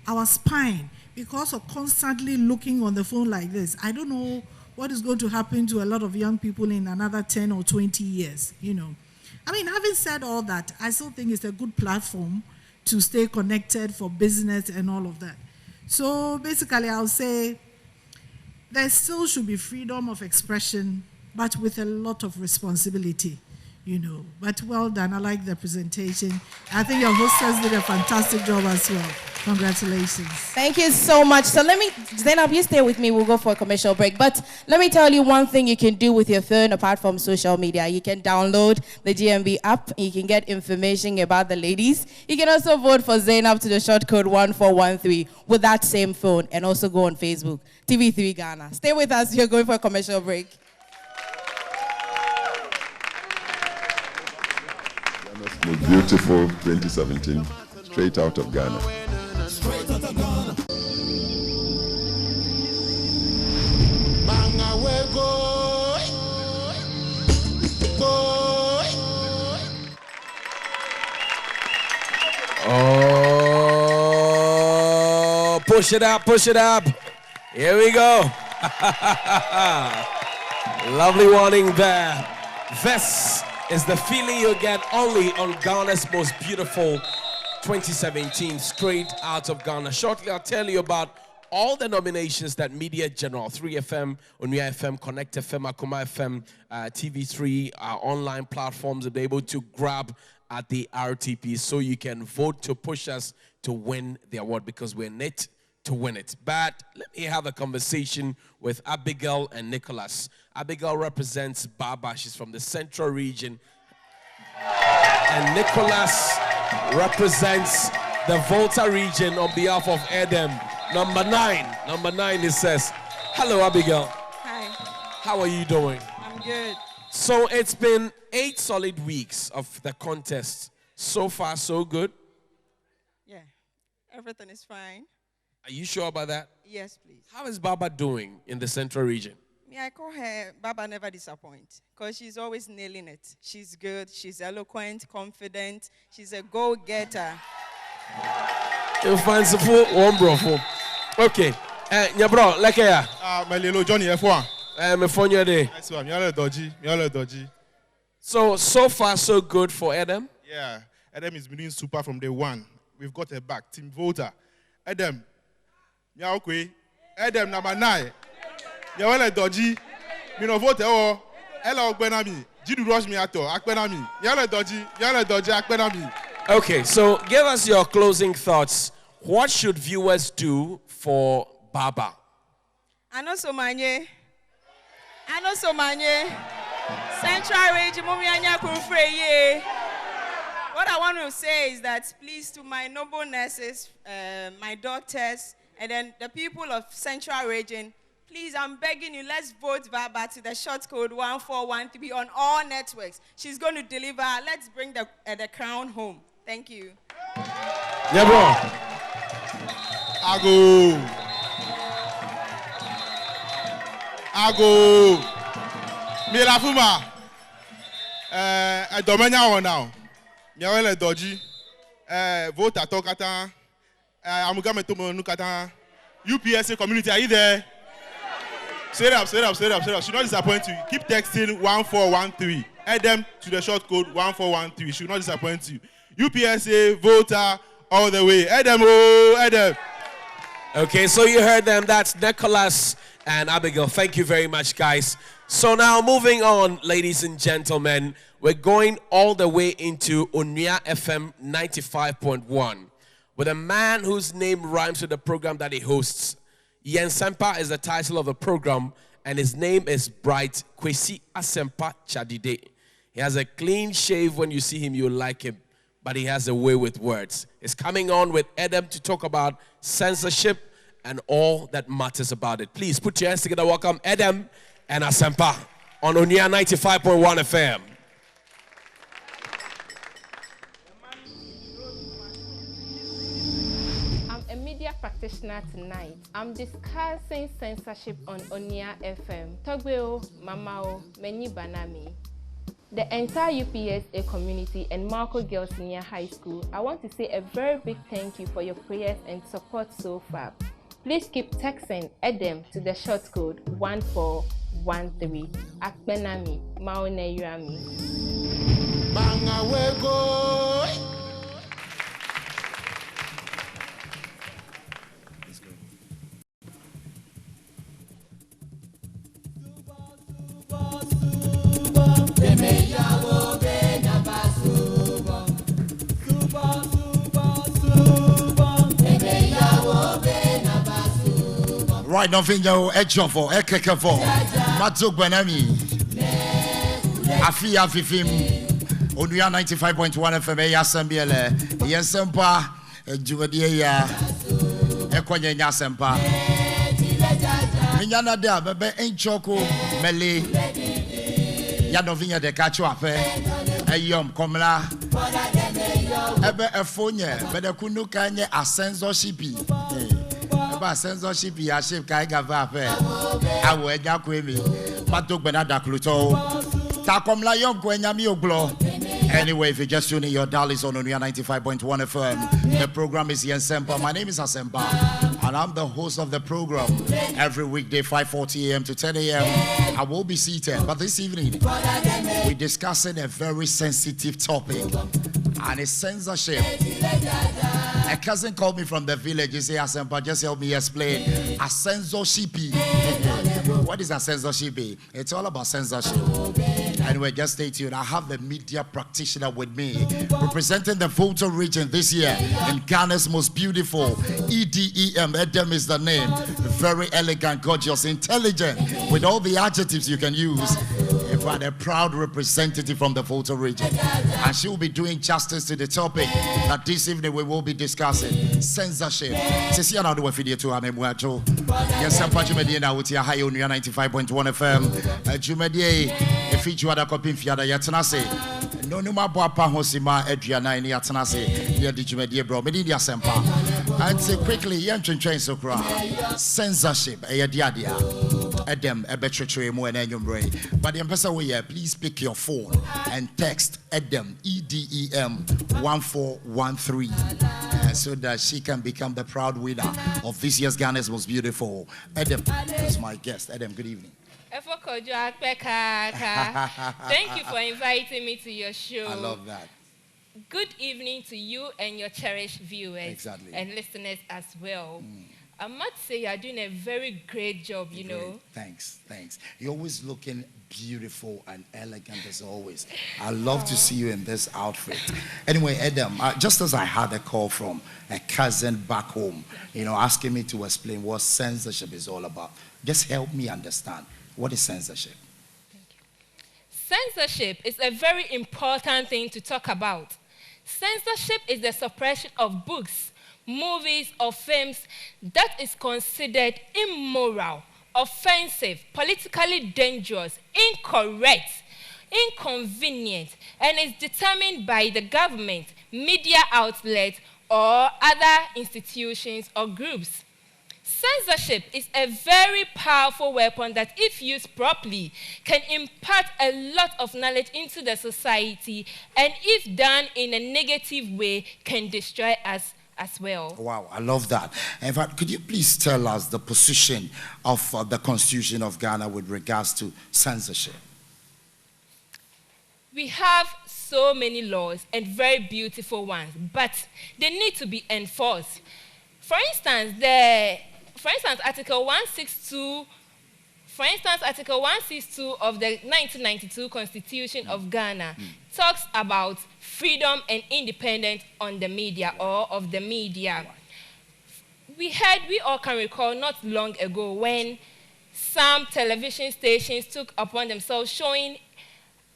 Our spine, because of constantly looking on the phone like this, I don't know what is going to happen to a lot of young people in another 10 or 20 years, you know. I mean, having said all that, I still think it's a good platform to stay connected for business and all of that. So basically, I'll say there still should be freedom of expression, but with a lot of responsibility, you know. But well done. I like the presentation. I think your hostess did a fantastic job as well. Congratulations. Thank you so much. So Zainab, you stay with me. We'll go for a commercial break. But let me tell you one thing you can do with your phone apart from social media. You can download the GMB app. You can get information about the ladies. You can also vote for Zainab to the short code 1413 with that same phone, and also go on Facebook, TV3 Ghana. Stay with us. You're going for a commercial break. Most Beautiful 2017. straight out of Ghana. Straight out of Ghana. Oh, push it up, push it up. Here we go. Lovely warning there. This is the feeling you get only on Ghana's most beautiful 2017, straight out of Ghana. Shortly, I'll tell you about all the nominations that Media General, 3FM, Onuya FM, Connect FM, Akuma FM, TV3, our online platforms will be able to grab at the RTP so you can vote to push us to win the award because we're in it to win it. But let me have a conversation with Abigail and Nicholas. Abigail represents Baba. She's from the Central Region. And Nicholas represents the Volta region on behalf of Edem. Number 9. Number 9, he says. Hello, Abigail. Hi. How are you doing? I'm good. So it's been 8 solid weeks of the contest. So far, so good? Yeah. Everything is fine. Are you sure about that? Yes, please. How is Baba doing in the Central Region? Me, I call her Baba never disappoint because she's always nailing it. She's good. She's eloquent, confident. She's a go-getter. You fanciful, one broful. Okay. Nyabro, like here. My little Johnny F1. My phone your day. That's why. Me all dodgy. So far, so good for Adam? Yeah. Adam is doing super from day one. We've got her back. Team Volta. Adam. Adam number 9. You all dodgy. Me no vote oh. Hello Benami. Jidu rush me ato. Akbenami. You all dodgy. Akbenami. Okay, so give us your closing thoughts. What should viewers do for Baba? I know so many. Central Region, what I want to say is that please to my noble nurses, my doctors, and then the people of Central Region, please, I'm begging you, let's vote Baba to the short code 1413 on all networks. She's going to deliver. Let's bring the crown home. Thank you. Yeah, bro. Ago. Milafuma. Domenya one now. Nyawele dodgy. Vote atokata. Amugame tomo nukata. UPSA community, are you there? Straight up. Should not disappoint you. Keep texting 1413. Add them to the short code 1413. Should not disappoint you. UPSA, Volta, all the way. Add them. Okay, so you heard them. That's Nicholas and Abigail. Thank you very much, guys. So now moving on, ladies and gentlemen, we're going all the way into Onuya FM 95.1 with a man whose name rhymes with the program that he hosts. Yen Sempa is the title of the program, and his name is Bright Kwesi Asempa Chadide. He has a clean shave. When you see him, you'll like him, but he has a way with words. He's coming on with Adam to talk about censorship and all that matters about it. Please put your hands together. Welcome Adam and Asempa on Onuya 95.1 FM. Practitioner tonight. I'm discussing censorship on Onuya FM. Togbeo, Mamao, Meni Banami. The entire UPSA community and Marco Girls Senior High School, I want to say a very big thank you for your prayers and support so far. Please keep texting Edem to the short code 1413. Akbenami, Maone Yurami. Right, nothing you edge for Ekeke for Matzo Gwenami Afi Afifim Onuya 95.1 FM Yasembiele Yesempa Juwadia Ekonye Yasempa Minyana da bebe enchoko mele Ya novinya de kacho ape Eyom komla Ebe efonye, bede kunu kanye a censorship. Eba censorship ya ship kai gava afe. Awo eja kwemi. Patok benada kluto. Takom la yon kwenya mi oglo. Anyway, if you're just tuning your dial is on 95.1 FM. The program is Yensempa. My name is Asempa, and I'm the host of the program. Every weekday, 5:40 a.m. to 10 a.m. I will be seated, but this evening we're discussing a very sensitive topic, and it's censorship. A cousin called me from the village. He said, Asempa, just help me explain. A censorship. What is a censorship? It's all about censorship. Anyway, just stay tuned. I have the media practitioner with me, representing the Volta region this year in Ghana's most beautiful EDEM. Edem is the name. Very elegant, gorgeous, intelligent, with all the adjectives you can use. In fact, a proud representative from the Volta region. And she will be doing justice to the topic that this evening we will be discussing. Censorship. Yes, I'm Jumedi now with your high on 95.1 FM. Jumedi, if you had a copy of Fiada Yatanase, no Numa Bapa Hosima, Adriana, and Yatanase, near the Jumedi bro, Medidia Sempa. And say quickly, Yantrin Train Sokra. Censorship, a diadia. Edem, a better tray more than your brain. But the Empress way, please pick your phone and text Edem, EDEM 1413. So that she can become the proud winner of this year's Ghana's most beautiful. Edem is my guest. Edem, good evening. Thank you for inviting me to your show. I love that. Good evening to you and your cherished viewers and listeners as well. I must say you're doing a very great job, you know. Thanks. You're always looking beautiful and elegant as always. I love to see you in this outfit. Anyway, Edem, just as I had a call from a cousin back home, asking me to explain what censorship is all about. Just help me understand. What is censorship? Thank you. Censorship is a very important thing to talk about. Censorship is the suppression of books, movies, or films that is considered immoral, offensive, politically dangerous, incorrect, inconvenient, and is determined by the government, media outlets, or other institutions or groups. Censorship is a very powerful weapon that, if used properly, can impart a lot of knowledge into the society, and if done in a negative way, can destroy us as well. Wow, I love that. In fact, could you please tell us the position of the Constitution of Ghana with regards to censorship? We have so many laws and very beautiful ones, but they need to be enforced. For instance, Article 162 of the 1992 Constitution of Ghana talks about freedom and independence on the media or of the media. We all can recall not long ago when some television stations took upon themselves showing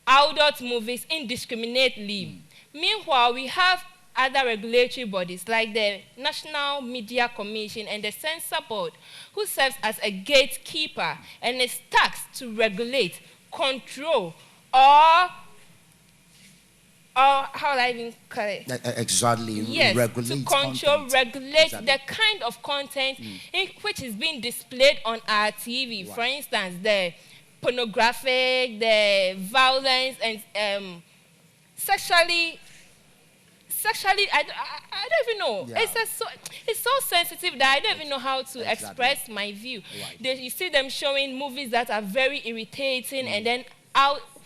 adult movies indiscriminately. Meanwhile, we have other regulatory bodies like the National Media Commission and the Censor Board, who serves as a gatekeeper and is tasked to regulate, control, or how do I even call it? Exactly. Yes, regulate to control, content. regulate the kind of content which is being displayed on our TV. Right. For instance, the pornographic, the violence, and sexually, I don't even know. Yeah. It's so sensitive that I don't even know how to express my view. Right. You see them showing movies that are very irritating and then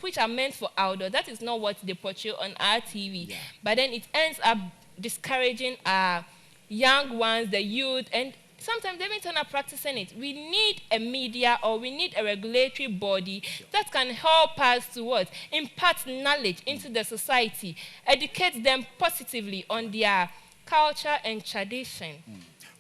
which are meant for outdoor. That is not what they portray on our TV. Yeah. But then it ends up discouraging our young ones, the youth, and sometimes they even turn up practicing it. We need a media or we need a regulatory body that can help us to what? Impart knowledge into the society, educate them positively on their culture and tradition.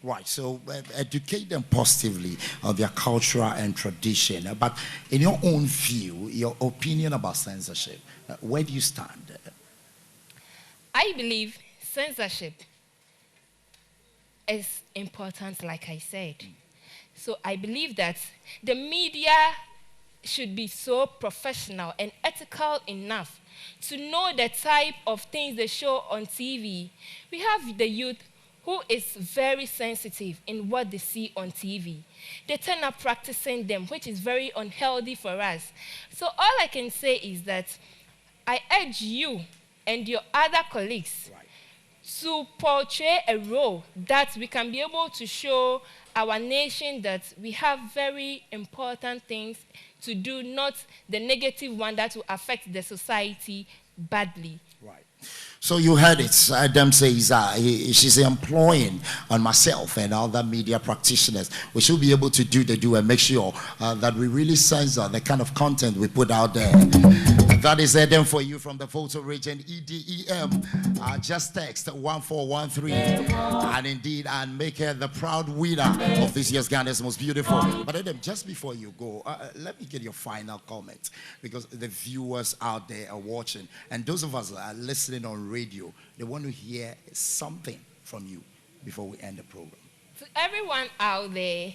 Right, so educate them positively on their culture and tradition. But in your own view, your opinion about censorship, where do you stand? I believe censorship is important, like I said. So I believe that the media should be so professional and ethical enough to know the type of things they show on TV. We have the youth who is very sensitive in what they see on TV. They turn up practicing them, which is very unhealthy for us. So all I can say is that I urge you and your other colleagues to portray a role that we can be able to show our nation that we have very important things to do, not the negative one that will affect the society badly. So you heard it. Adam says she's employing on myself and other media practitioners. We should be able to do the do and make sure that we really censor the kind of content we put out there. That is Adam for you from the photo region, EDEM. Just text 1413 and indeed and make her the proud winner of this year's Ghana's Most Beautiful. But Adam, just before you go, let me get your final comment, because the viewers out there are watching and those of us that are listening on radio, they want to hear something from you before we end the program. To everyone out there,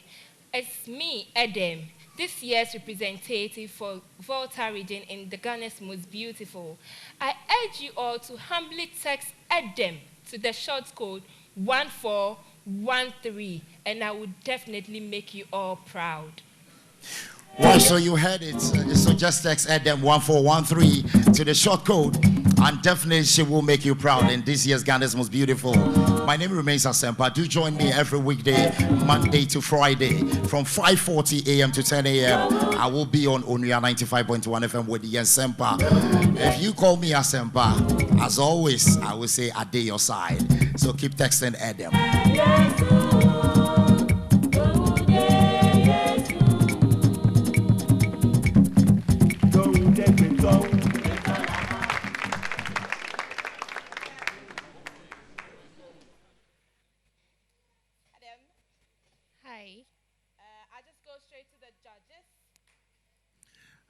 it's me, Adam, this year's representative for Volta region in the Ghana's Most Beautiful. I urge you all to humbly text Adam to the short code 1413, and I would definitely make you all proud. Well, so you heard it. So just text Adam 1413 to the short code, and definitely she will make you proud in this year's Ghana's Most Beautiful. My name remains Asempa. Do join me every weekday, Monday to Friday, from 5:40 a.m. to 10 a.m. I will be on Onuya 95.1 FM with the Asempa. If you call me Asempa, as always, I will say I dare your side. So keep texting Adam.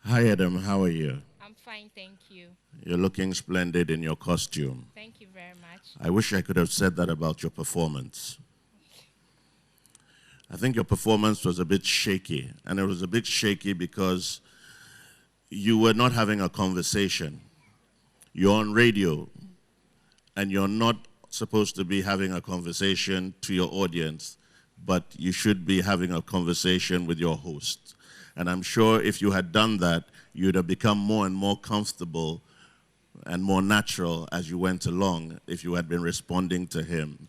Hi, Adam. How are you? I'm fine, thank you. You're looking splendid in your costume. Thank you very much. I wish I could have said that about your performance. I think your performance was a bit shaky, and it was a bit shaky because you were not having a conversation. You're on radio, and you're not supposed to be having a conversation to your audience, but you should be having a conversation with your host. And I'm sure if you had done that, you'd have become more and more comfortable and more natural as you went along if you had been responding to him.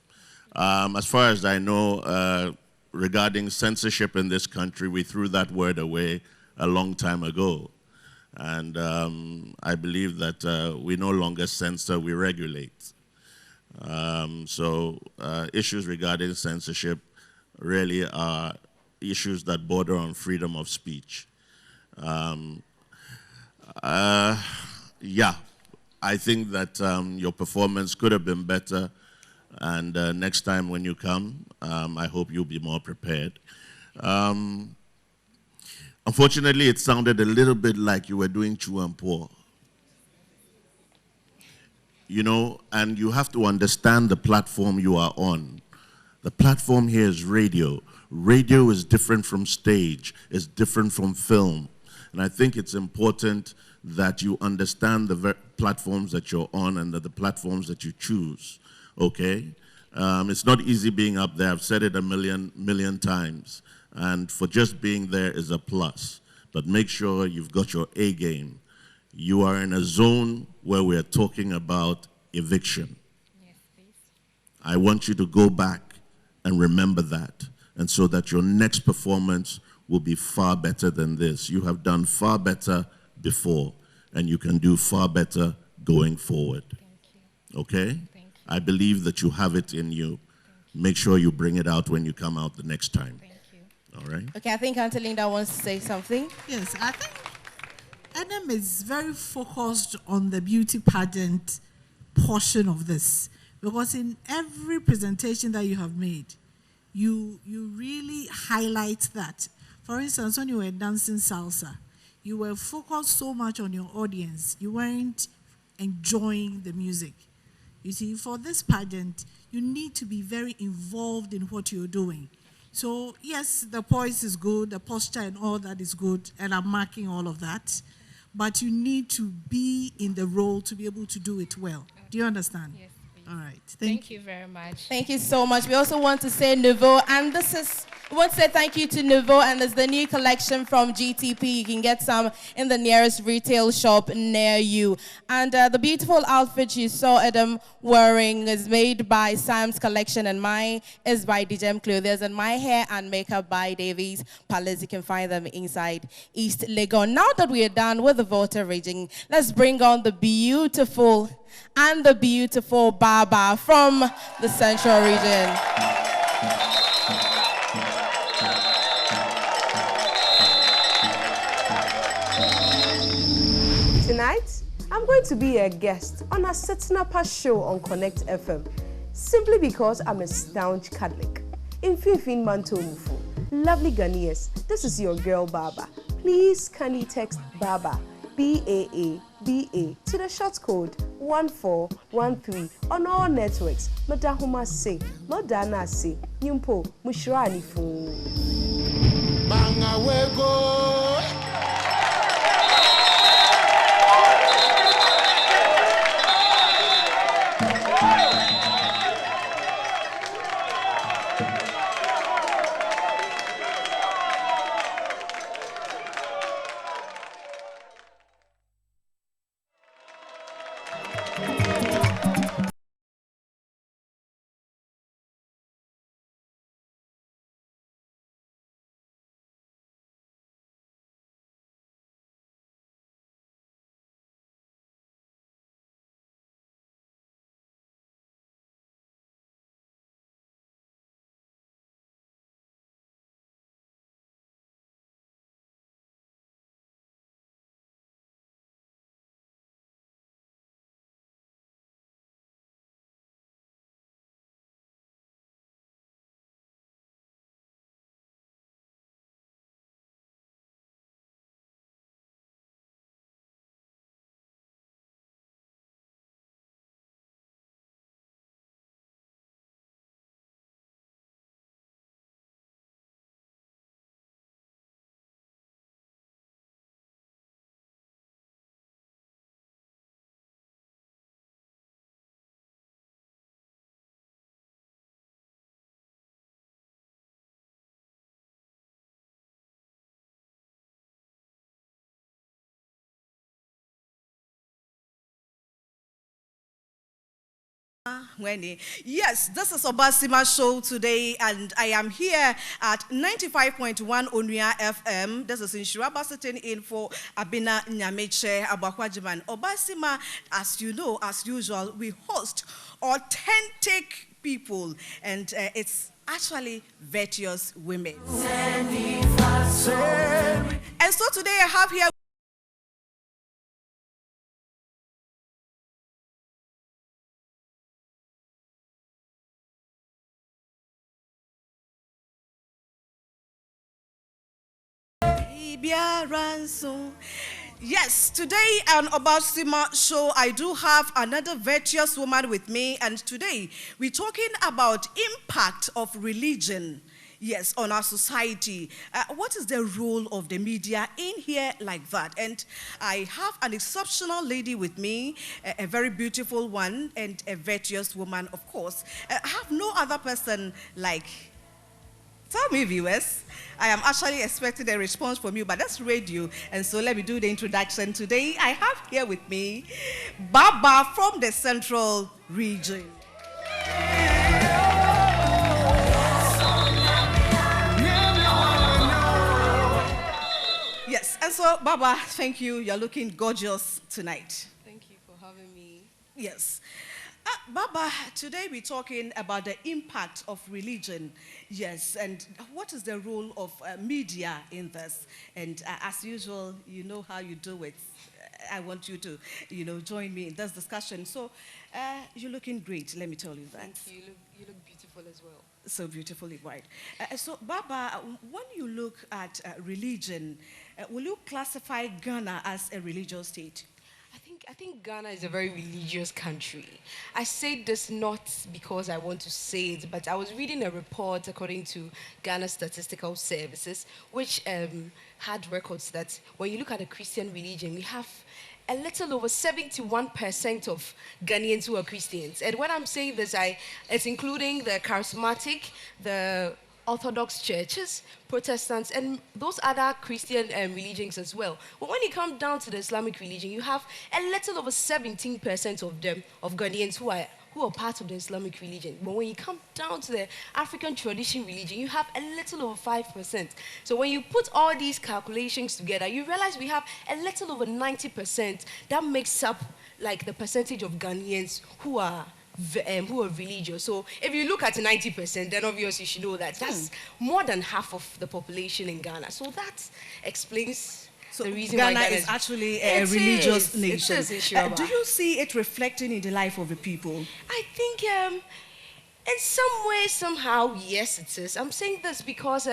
As far as I know, regarding censorship in this country, we threw that word away a long time ago. And I believe that we no longer censor, we regulate. So issues regarding censorship really are issues that border on freedom of speech. Yeah, I think that your performance could have been better, and next time when you come, I hope you'll be more prepared. Unfortunately, it sounded a little bit like you were doing Chu and Poor. You know, and you have to understand the platform you are on. The platform here is radio. Radio is different from stage, it's different from film. And I think it's important that you understand the platforms that you're on and the platforms that you choose, okay? It's not easy being up there. I've said it a million times. And for just being there is a plus. But make sure you've got your A game. You are in a zone where we're talking about eviction. Yes, please. I want you to go back and remember that, and so that your next performance will be far better than this. You have done far better before, and you can do far better going forward. Okay? I believe that you have it in you. Make sure you bring it out when you come out the next time. All right? Okay, I think Auntie Linda wants to say something. Yes, I think Adam is very focused on the beauty pageant portion of this, because in every presentation that you have made, you really highlight that. For instance, when you were dancing salsa, you were focused so much on your audience, you weren't enjoying the music. You see, for this pageant, you need to be very involved in what you're doing. So yes, the poise is good, the posture and all that is good, and I'm marking all of that. But you need to be in the role to be able to do it well. Do you understand? Yes, please. All right. Thank you very much. Thank you so much. We also want to say Nouveau, and we want to say thank you to Nouveau, and there's the new collection from GTP. You can get some in the nearest retail shop near you. And the beautiful outfit you saw Adam wearing is made by Sam's Collection, and mine is by DJM Clothes, and my hair and makeup by Davies Palace. You can find them inside East Legon. Now that we are done with the voter raging, let's bring on the beautiful Baba from the Central Region. Tonight, I'm going to be a guest on a Setnapa show on Connect FM, simply because I'm a staunch Catholic. In Finfin Mantomufu, lovely Ghanaians, this is your girl Baba. Please kindly text Baba, BAABA, to the short code 1413 on all networks. Madahuma say, Madana say, Nyumpo, Mushrani fu. Banga wego. Yes, this is Obasima show today, and I am here at 95.1 Onuya FM. This is in Shiraba sitting in for Abina Nyameche Abakwajiman. Obasima, as you know, as usual, we host authentic people, and it's actually virtuous women. And so today I have here Yes, today on Obasima show, I do have another virtuous woman with me, and today we're talking about impact of religion, yes, on our society. What is the role of the media in here like that? And I have an exceptional lady with me, a very beautiful one, and a virtuous woman, of course. I have no other person like. Tell me, viewers, I am actually expecting a response from you, but that's radio, and so let me do the introduction. Today, I have here with me Baba from the Central Region. Yes, and so, Baba, thank you. You're looking gorgeous tonight. Thank you for having me. Yes. Baba, today we're talking about the impact of religion, yes, and what is the role of media in this? And as usual, you know how you do it. I want you to, join me in this discussion. So, you're looking great, let me tell you that. Thank you. You look beautiful as well. So beautifully white. So, Baba, when you look at religion, will you classify Ghana as a religious state? I think think Ghana is a very religious country. I say this not because I want to say it, but I was reading a report according to Ghana Statistical Services, which had records that when you look at the Christian religion, we have a little over 71% of Ghanaians who are Christians. And when I'm saying this, it's including the charismatic, the Orthodox churches, Protestants, and those other Christian religions as well. But when you come down to the Islamic religion, you have a little over 17% of them, of Ghanaians who are part of the Islamic religion. But when you come down to the African tradition religion, you have a little over 5%. So when you put all these calculations together, you realize we have a little over 90% that makes up like the percentage of Ghanaians who are religious. So if you look at 90%, then obviously you should know that that's more than half of the population in Ghana. So that explains the reason Ghana why is actually a religious nation. It is, do you see it reflecting in the life of the people? I think in some way, somehow, yes, it is. I'm saying this because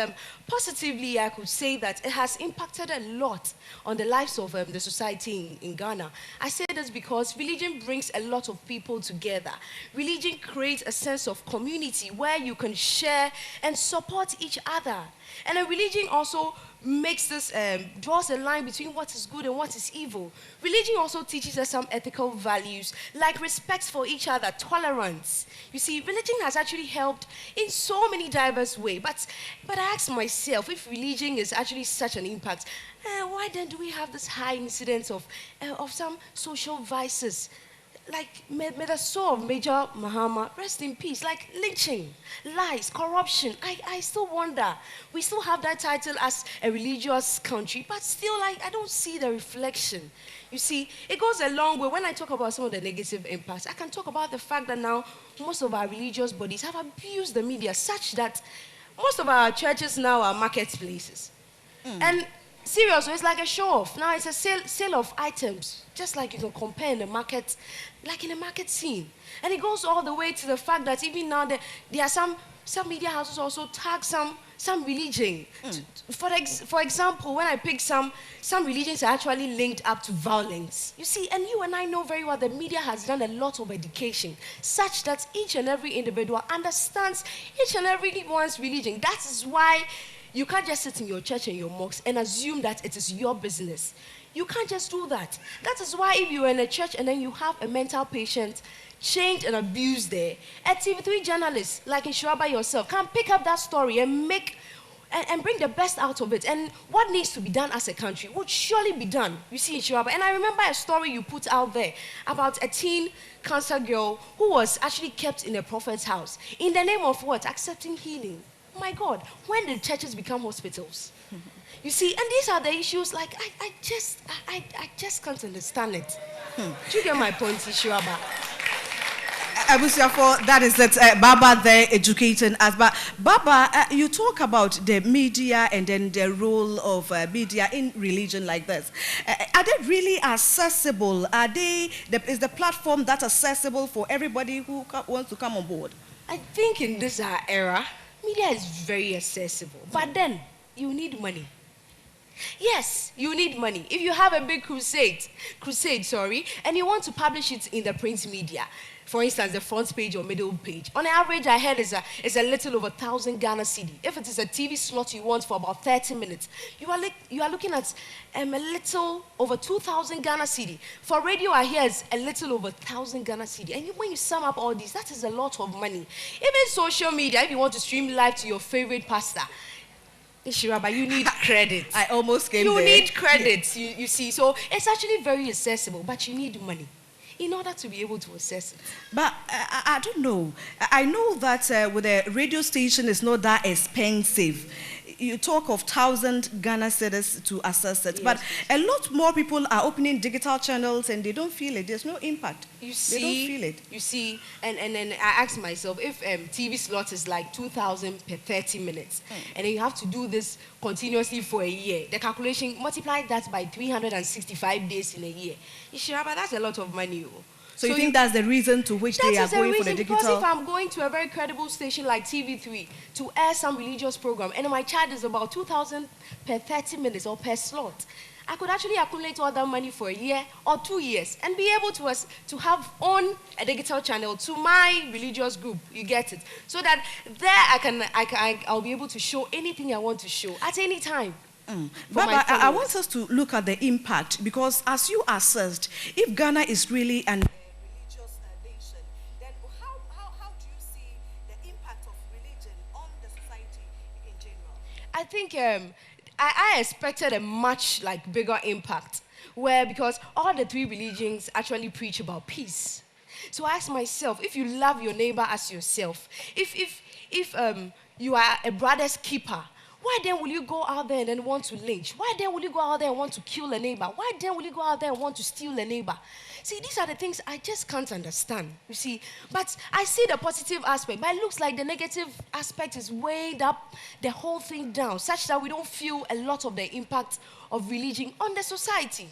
positively, I could say that it has impacted a lot on the lives of the society in Ghana. I say this because religion brings a lot of people together. Religion creates a sense of community where you can share and support each other. And a religion also makes this, draws a line between what is good and what is evil. Religion also teaches us some ethical values like respect for each other, tolerance. You see, religion has actually helped in so many diverse ways. But I ask myself, if religion is actually such an impact, why then do we have this high incidence of some social vices? Like, may the soul of Major Mahama rest in peace. Like lynching, lies, corruption. I still wonder. We still have that title as a religious country, but still, I don't see the reflection. You see, it goes a long way. When I talk about some of the negative impacts, I can talk about the fact that now most of our religious bodies have abused the media such that most of our churches now are marketplaces. And seriously, it's like a show-off. Now it's a sale of items, just like you can compare in the market, like in a market scene. And it goes all the way to the fact that even now there are some media houses also tag some religion. For example, when I pick some religions are actually linked up to violence. You see, and you and I know very well the media has done a lot of education such that each and every individual understands each and every one's religion. That is why you can't just sit in your church and your mosque and assume that it is your business. You can't just do that. That is why if you're in a church and then you have a mental patient chained and abused there, a TV3 journalist like Inshuraba yourself can pick up that story and bring the best out of it. And what needs to be done as a country would surely be done. You see, Inshuraba. And I remember a story you put out there about a teen cancer girl who was actually kept in a prophet's house in the name of what? Accepting healing. Oh my God, when did churches become hospitals? You see, and these are the issues, like, I just can't understand it. Do you get my point, Ishuaba? Abusiafo, that is that Baba there educating us. But Baba, you talk about the media and then the role of media in religion like this. Are they really accessible? Is the platform that accessible for everybody who wants to come on board? I think in this era, media is very accessible. But then, you need money. Yes, you need money. If you have a big crusade, and you want to publish it in the print media, for instance, the front page or middle page, on average, I heard is a little over 1,000 Ghana cedi. If it is a TV slot you want for about 30 minutes, you are looking at a little over 2,000 Ghana cedi. For radio, I hear is a little over 1,000 Ghana cedi. And when you sum up all these, that is a lot of money. Even social media, if you want to stream live to your favorite pastor, Shiraba, you need credit. I almost came there. You need credit, you see. So it's actually very accessible, but you need money in order to be able to access it. But I don't know. I know that with a radio station, it's not that expensive. You talk of 1,000 Ghana cedis to access it, yes, but a lot more people are opening digital channels and they don't feel it. There's no impact. You see, they don't feel it. You see, and then I ask myself, if TV slot is like 2,000 per 30 minutes, and then you have to do this continuously for a year, the calculation, multiply that by 365 days in a year. That's a lot of money. So you think that's the reason to which they are going for the digital? Because if I'm going to a very credible station like TV3 to air some religious program, and my charge is about 2,000 per 30 minutes or per slot, I could actually accumulate all that money for a year or 2 years and be able to have on a digital channel to my religious group. You get it? So that there I'll be able to show anything I want to show at any time. Baba, I want us to look at the impact, because as you assessed, if Ghana is really an religious nation, then how do you see the impact of religion on the society in general? I think I expected a much bigger impact, because all the three religions actually preach about peace. So I asked myself, if you love your neighbor as yourself, if you are a brother's keeper, why then will you go out there and then want to lynch? Why then will you go out there and want to kill a neighbor? Why then will you go out there and want to steal a neighbor? See, these are the things I just can't understand, you see. But I see the positive aspect, but it looks like the negative aspect is weighed up the whole thing down, such that we don't feel a lot of the impact of religion on the society.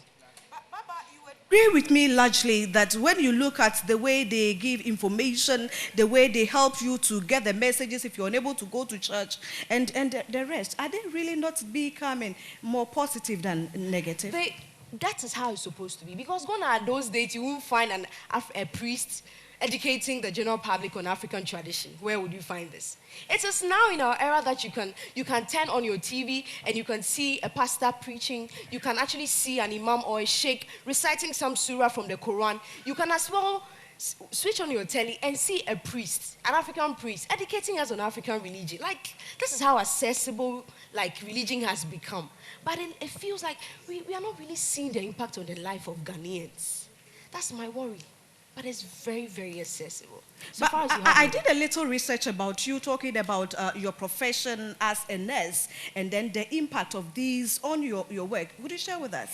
Agree with me largely that when you look at the way they give information, the way they help you to get the messages if you're unable to go to church, and the rest, are they really not becoming more positive than negative? That is how it's supposed to be, because gone are those days you won't find a priest educating the general public on African tradition. Where would you find this? It is now in our era that you can turn on your TV and you can see a pastor preaching. You can actually see an imam or a sheikh reciting some surah from the Quran. You can as well switch on your telly and see a priest, an African priest, educating us on African religion. This is how accessible religion has become. But it feels like we are not really seeing the impact on the life of Ghanaians. That's my worry. But it's very, very accessible. But I did a little research about you, talking about your profession as a nurse, and then the impact of these on your work. Would you share with us?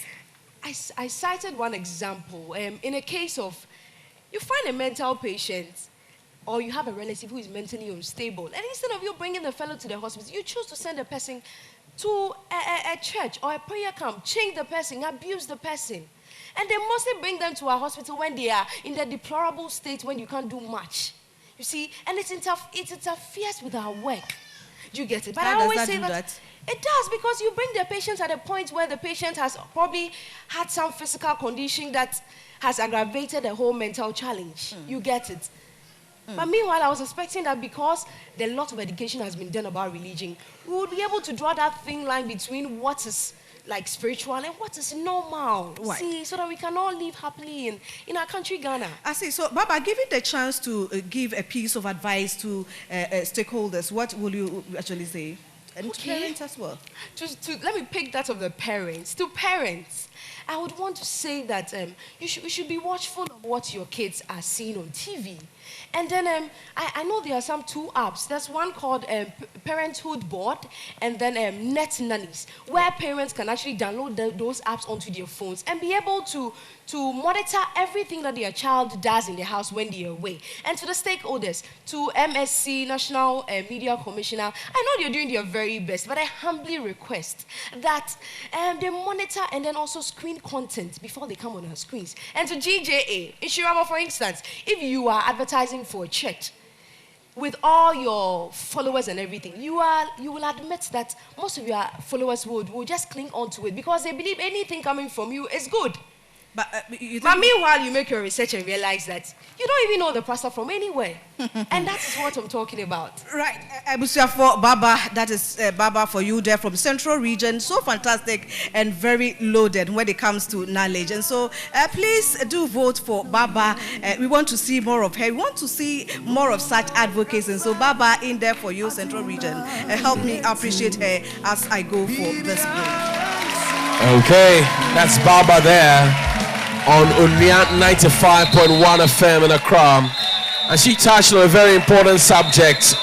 I cited one example. In a case of, you find a mental patient, or you have a relative who is mentally unstable, and instead of you bringing the fellow to the hospital, you choose to send the person to a church or a prayer camp, change the person, abuse the person. And they mostly bring them to a hospital when they are in the deplorable state, when you can't do much. You see? And it interferes with our work. Do you get it? But I always say that it does, because you bring the patient at a point where the patient has probably had some physical condition that has aggravated the whole mental challenge. You get it? But meanwhile, I was expecting that because a lot of education has been done about religion, we would be able to draw that thin line between what is spiritual and what is normal. Right. See, so that we can all live happily in our country, Ghana. I see. So, Baba, given the chance to give a piece of advice to stakeholders, what will you actually say? And to parents as well. Let me pick that of the parents. To parents, I would want to say that you should be watchful of what your kids are seeing on TV. And then I know there are some 2 apps. There's one called Parenthood Board, and then Net Nannies, where parents can actually download those apps onto their phones and be able to monitor everything that their child does in the house when they are away. And to the stakeholders, to MSC, National Media Commissioner, I know they're doing their very best, but I humbly request that they monitor and then also screen content before they come on our screens. And to GJA, Insurama, for instance, if you are advertising for a church, with all your followers and everything, you will admit that most of your followers will just cling on to it because they believe anything coming from you is good. But meanwhile, you make your research and realize that you don't even know the pastor from anywhere. And that is what I'm talking about. Right. For Baba, that is Baba for you there from Central Region. So fantastic and very loaded when it comes to knowledge. And so please do vote for Baba. We want to see more of her. We want to see more of such advocates. And so Baba in there for you, Central Region. Help me appreciate her as I go for this break. Okay, that's Baba there on Unia 95.1 FM in Accra. And she touched on a very important subject.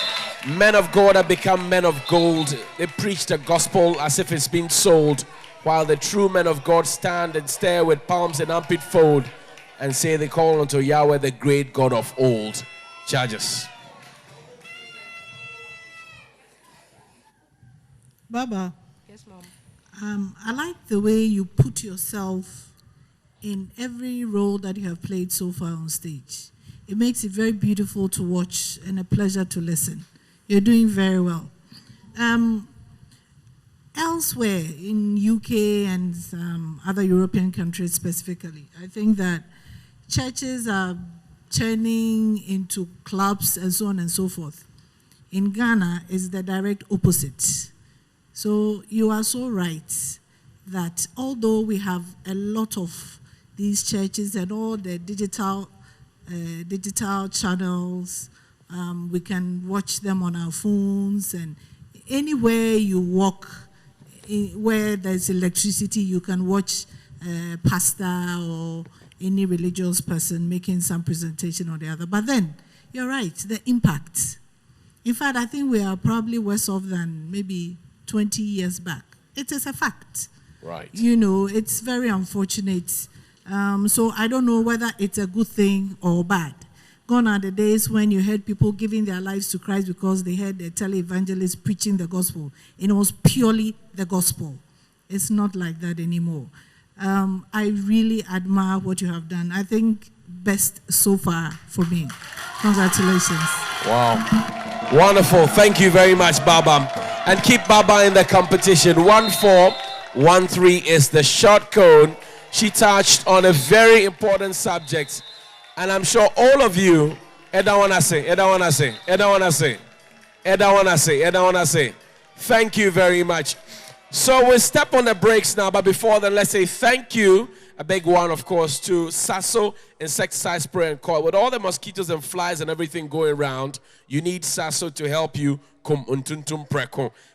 Men of God have become men of gold. They preach the gospel as if it's been sold, while the true men of God stand and stare with palms and armpit fold and say they call unto Yahweh, the great God of old. Judges. Baba. Yes, Mom. I like the way you put yourself in every role that you have played so far on stage. It makes it very beautiful to watch and a pleasure to listen. You're doing very well. elsewhere in UK and other European countries specifically, I think that churches are turning into clubs and so on and so forth. In Ghana, it's the direct opposite. So you are so right that although we have a lot of these churches and all the digital channels, we can watch them on our phones, and anywhere you walk, where there's electricity, you can watch a pastor or any religious person making some presentation or the other. But then, you're right, the impact. In fact, I think we are probably worse off than maybe 20 years back. It is a fact. Right. You know, it's very unfortunate. So I don't know whether it's a good thing or bad. Gone are the days when you heard people giving their lives to Christ because they heard a televangelist preaching the gospel. It was purely the gospel. It's not like that anymore. I really admire what you have done. I think best so far for me. Congratulations. Wow. Wonderful. Thank you very much, Baba. And keep Baba in the competition. 1413 is the short code. She touched on a very important subject. And I'm sure all of you, thank you very much. So we'll step on the brakes now, but before then, let's say thank you, a big one, of course, to Sasso Insecticide Spray and Coil. With all the mosquitoes and flies and everything going around, you need Sasso to help you.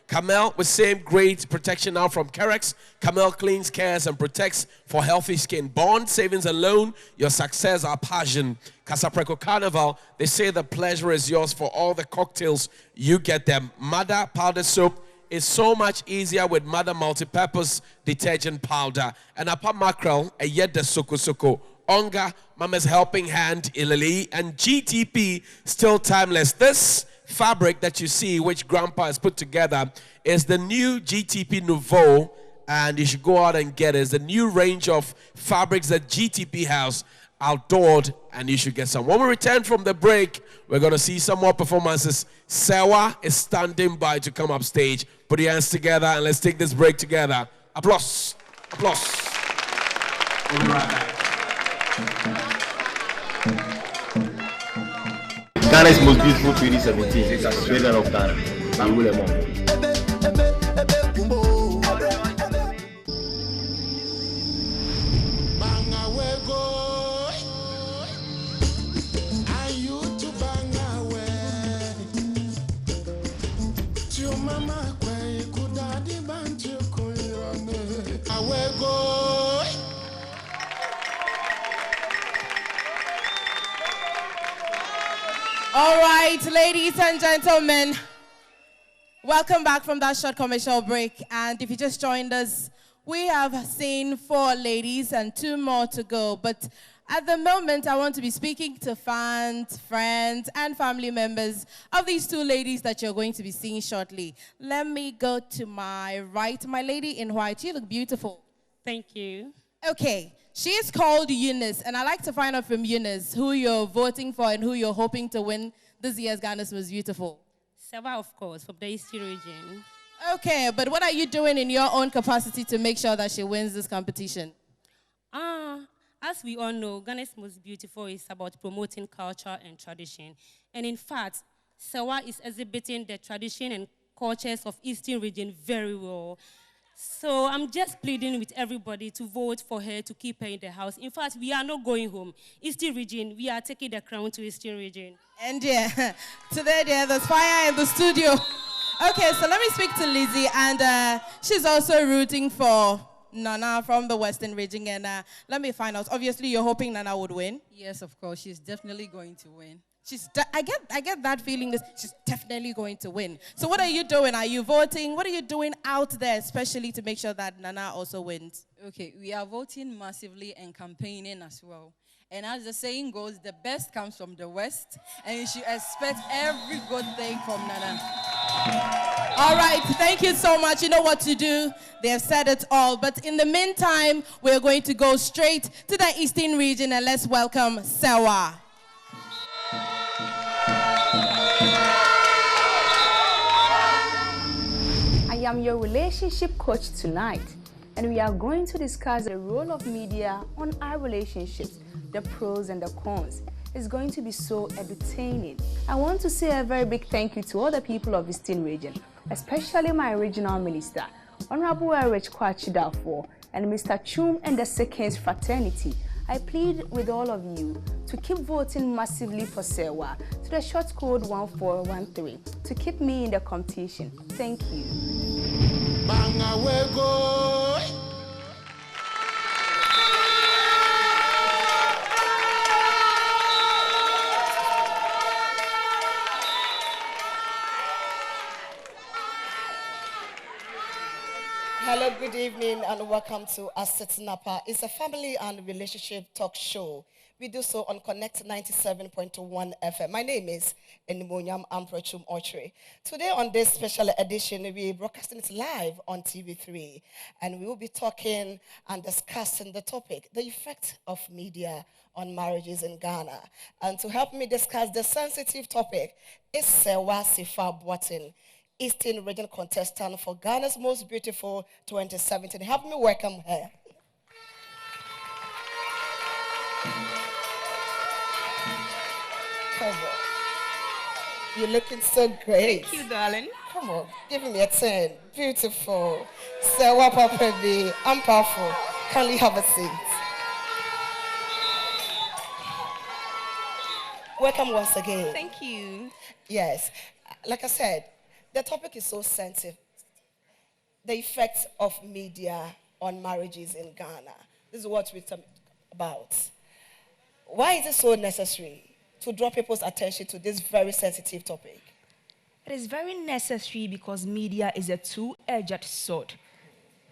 Camel with same great protection now from Kerex. Camel cleans, cares, and protects for healthy skin. Bond, savings, and loan, your success, our passion. Casapreco Carnival, they say the pleasure is yours for all the cocktails. You get them. Mother powder soap is so much easier with Mother multi-purpose detergent powder. And upon mackerel, a yet the soko. Onga, Mama's helping hand, Ilili, and GTP, still timeless. This fabric that you see, which Grandpa has put together, is the new GTP Nouveau, and you should go out and get it. It's the new range of fabrics that GTP has outdoored, and you should get some. When we return from the break, we're going to see some more performances. Sewa is standing by to come up stage. Put your hands together and let's take this break together. Applause. Applause. We'll be right back. Ghana's most beautiful 2017. President of Ghana. I'm William. All right, ladies and gentlemen, welcome back from that short commercial break. And if you just joined us, we have seen 4 ladies and 2 more to go. But at the moment, I want to be speaking to fans, friends, and family members of these 2 ladies that you're going to be seeing shortly. Let me go to my right. My lady in white, you look beautiful. Thank you. Okay. She is called Eunice, and I'd like to find out from Eunice who you're voting for and who you're hoping to win this year's Ghana's Most Beautiful. Sewa, of course, from the Eastern region. Okay, but what are you doing in your own capacity to make sure that she wins this competition? As we all know, Ghana's Most Beautiful is about promoting culture and tradition. And in fact, Sewa is exhibiting the tradition and cultures of Eastern region very well. So I'm just pleading with everybody to vote for her, to keep her in the house. In fact, we are not going home. Eastern region, we are taking the crown to Eastern region. And yeah, today there's fire in the studio. Okay, so let me speak to Lizzie, and she's also rooting for Nana from the Western region. And let me find out. Obviously, you're hoping Nana would win. Yes, of course. She's definitely going to win. I get that feeling that she's definitely going to win. So what are you doing? Are you voting? What are you doing out there, especially to make sure that Nana also wins? Okay, we are voting massively and campaigning as well. And as the saying goes, the best comes from the West, and you should expect every good thing from Nana. All right, thank you so much. You know what to do. They have said it all. But in the meantime, we're going to go straight to the Eastern region, and let's welcome Sewa. am your relationship coach tonight, and we are going to discuss the role of media on our relationships, the pros and the cons. It's going to be so entertaining. I want to say a very big thank you to all the people of Eastern Region, especially my regional minister, Honorable Erich Kwachidafo, and Mr. Chum and the Seconds fraternity. I plead with all of you to keep voting massively for Sewa to the short code 1413 to keep me in the competition. Thank you. Hello, good evening, and welcome to Asset Napa. It's a family and relationship talk show. We do so on Connect 97.1 FM. My name is Enimonyam Amprochum Ochre. Today on this special edition, we're broadcasting it live on TV3, and we will be talking and discussing the topic, the effect of media on marriages in Ghana. And to help me discuss the sensitive topic is Sewa Sifa Boatin, Eastern Region contestant for Ghana's Most Beautiful 2017. Help me welcome her. Come on. You're looking so great. Thank you, darling. Come on, give me a 10. Beautiful. Sewa Papabi, I'm powerful. Kindly have a seat. Welcome once again. Thank you. Yes, like I said, the topic is so sensitive. The effect of media on marriages in Ghana. This is what we're talking about. Why is it so necessary to draw people's attention to this very sensitive topic? It is very necessary because media is a two-edged sword.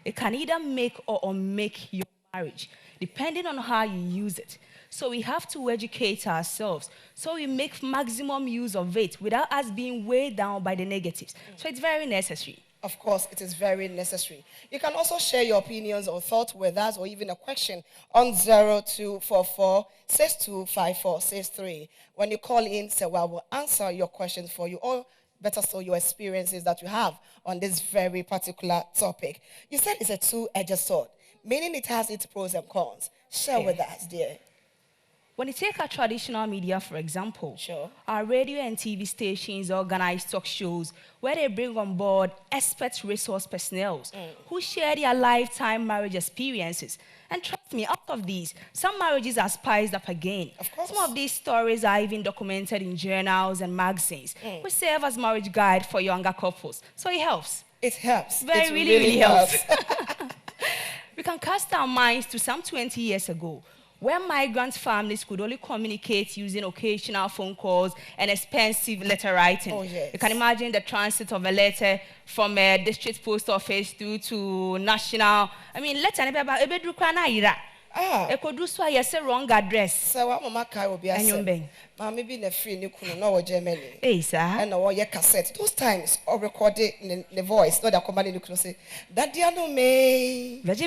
It can either make or unmake your marriage, depending on how you use it. So we have to educate ourselves so we make maximum use of it without us being weighed down by the negatives. So it's very necessary. Of course, it is very necessary. You can also share your opinions or thoughts with us, or even a question on 0244-625463. When you call in, Sewa will answer your questions for you, or better still, your experiences that you have on this very particular topic. You said it's a two-edged sword, meaning it has its pros and cons. Share with us, dear. When you take our traditional media, for example, our radio and TV stations organize talk shows where they bring on board expert resource personnel who share their lifetime marriage experiences. And trust me, out of these, some marriages are spiced up again. Some of these stories are even documented in journals and magazines, which serve as marriage guide for younger couples. So it helps. It helps. It really helps. We can cast our minds to some 20 years ago, when migrant families could only communicate using occasional phone calls and expensive letter writing. Oh, yes. You can imagine the transit of a letter from a district post office through to national. I mean, letter it could do so yes, a wrong address. So what mama kai will be a Beng. Mama be in a free new no Germany. Hey, sir. And our cassette. Those times or recorded in the voice, not the command you say that dear no me. Let's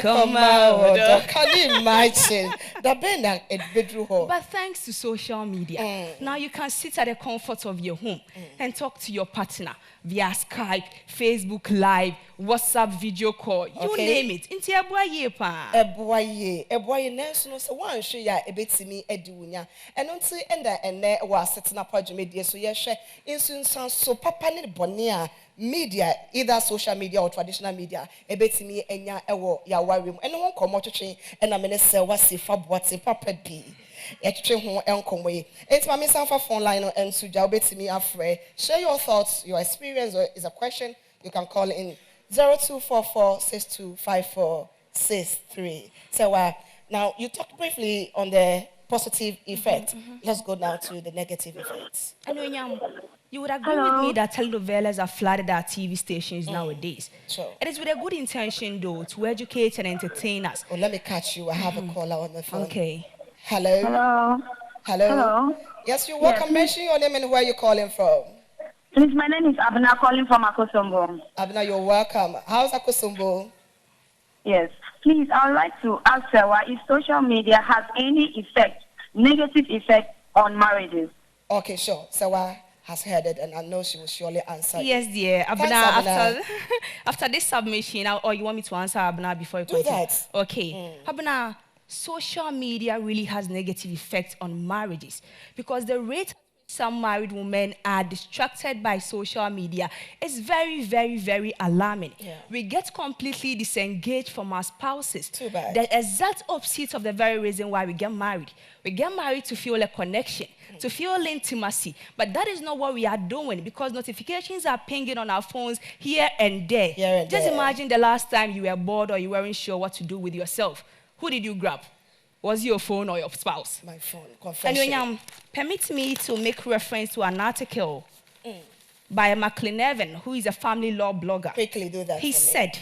come out. Can you imagine that been a bedroom hole? But thanks to social media, now you can sit at the comfort of your home and talk to your partner via Skype, Facebook Live, WhatsApp video call, you name it. Inti eboye pa. Eboye nenso no se wan hwe ya ebetimi edunya. Eno nti ende wa setna pa dwumedie so ye hwe insunsan so papa ne bone a media, either social media or traditional media, ebetimi enya ewo ya warem. Eno won komo twetwe ena me ne se wasifa boate papa bi. Yetwe ho enkomo yi. Enti ma me sanfa phone line no ensu ja obetimi afre. Share your thoughts, your experience, or is a question, you can call in 0244-6254-63. So now you talked briefly on the positive effect. Let's go now to the negative effects. You would agree with me that telenovelas have flooded our TV stations nowadays. Sure. It is with a good intention, though, to educate and entertain us. Oh, let me catch you. I have a caller on the phone. Okay. Hello. Hello. Hello. Hello. Yes, you're welcome. Yes. Mention your name and where you're calling from. Please, my name is Abna, calling from Akosombo. Abna, you're welcome. How's Akosombo? Yes. Please, I would like to ask her why if social media has any effect, negative effect on marriages. Okay, sure. So has heard it, and I know she will surely answer. Yes, dear. Thanks, Abena, after this submission, or you want me to answer Abena before you continue? Do that. Okay. Abena, social media really has negative effects on marriages because the rate at which some married women are distracted by social media is very, very, very alarming. Yeah. We get completely disengaged from our spouses. Too bad. The exact opposite of the very reason why we get married. We get married to feel a connection, to feel intimacy. But that is not what we are doing because notifications are pinging on our phones here and there. Just imagine the last time you were bored or you weren't sure what to do with yourself. Who did you grab? Was it your phone or your spouse? My phone, confession. And permit me to make reference to an article by McLean, who is a family law blogger. Quickly do that. He said,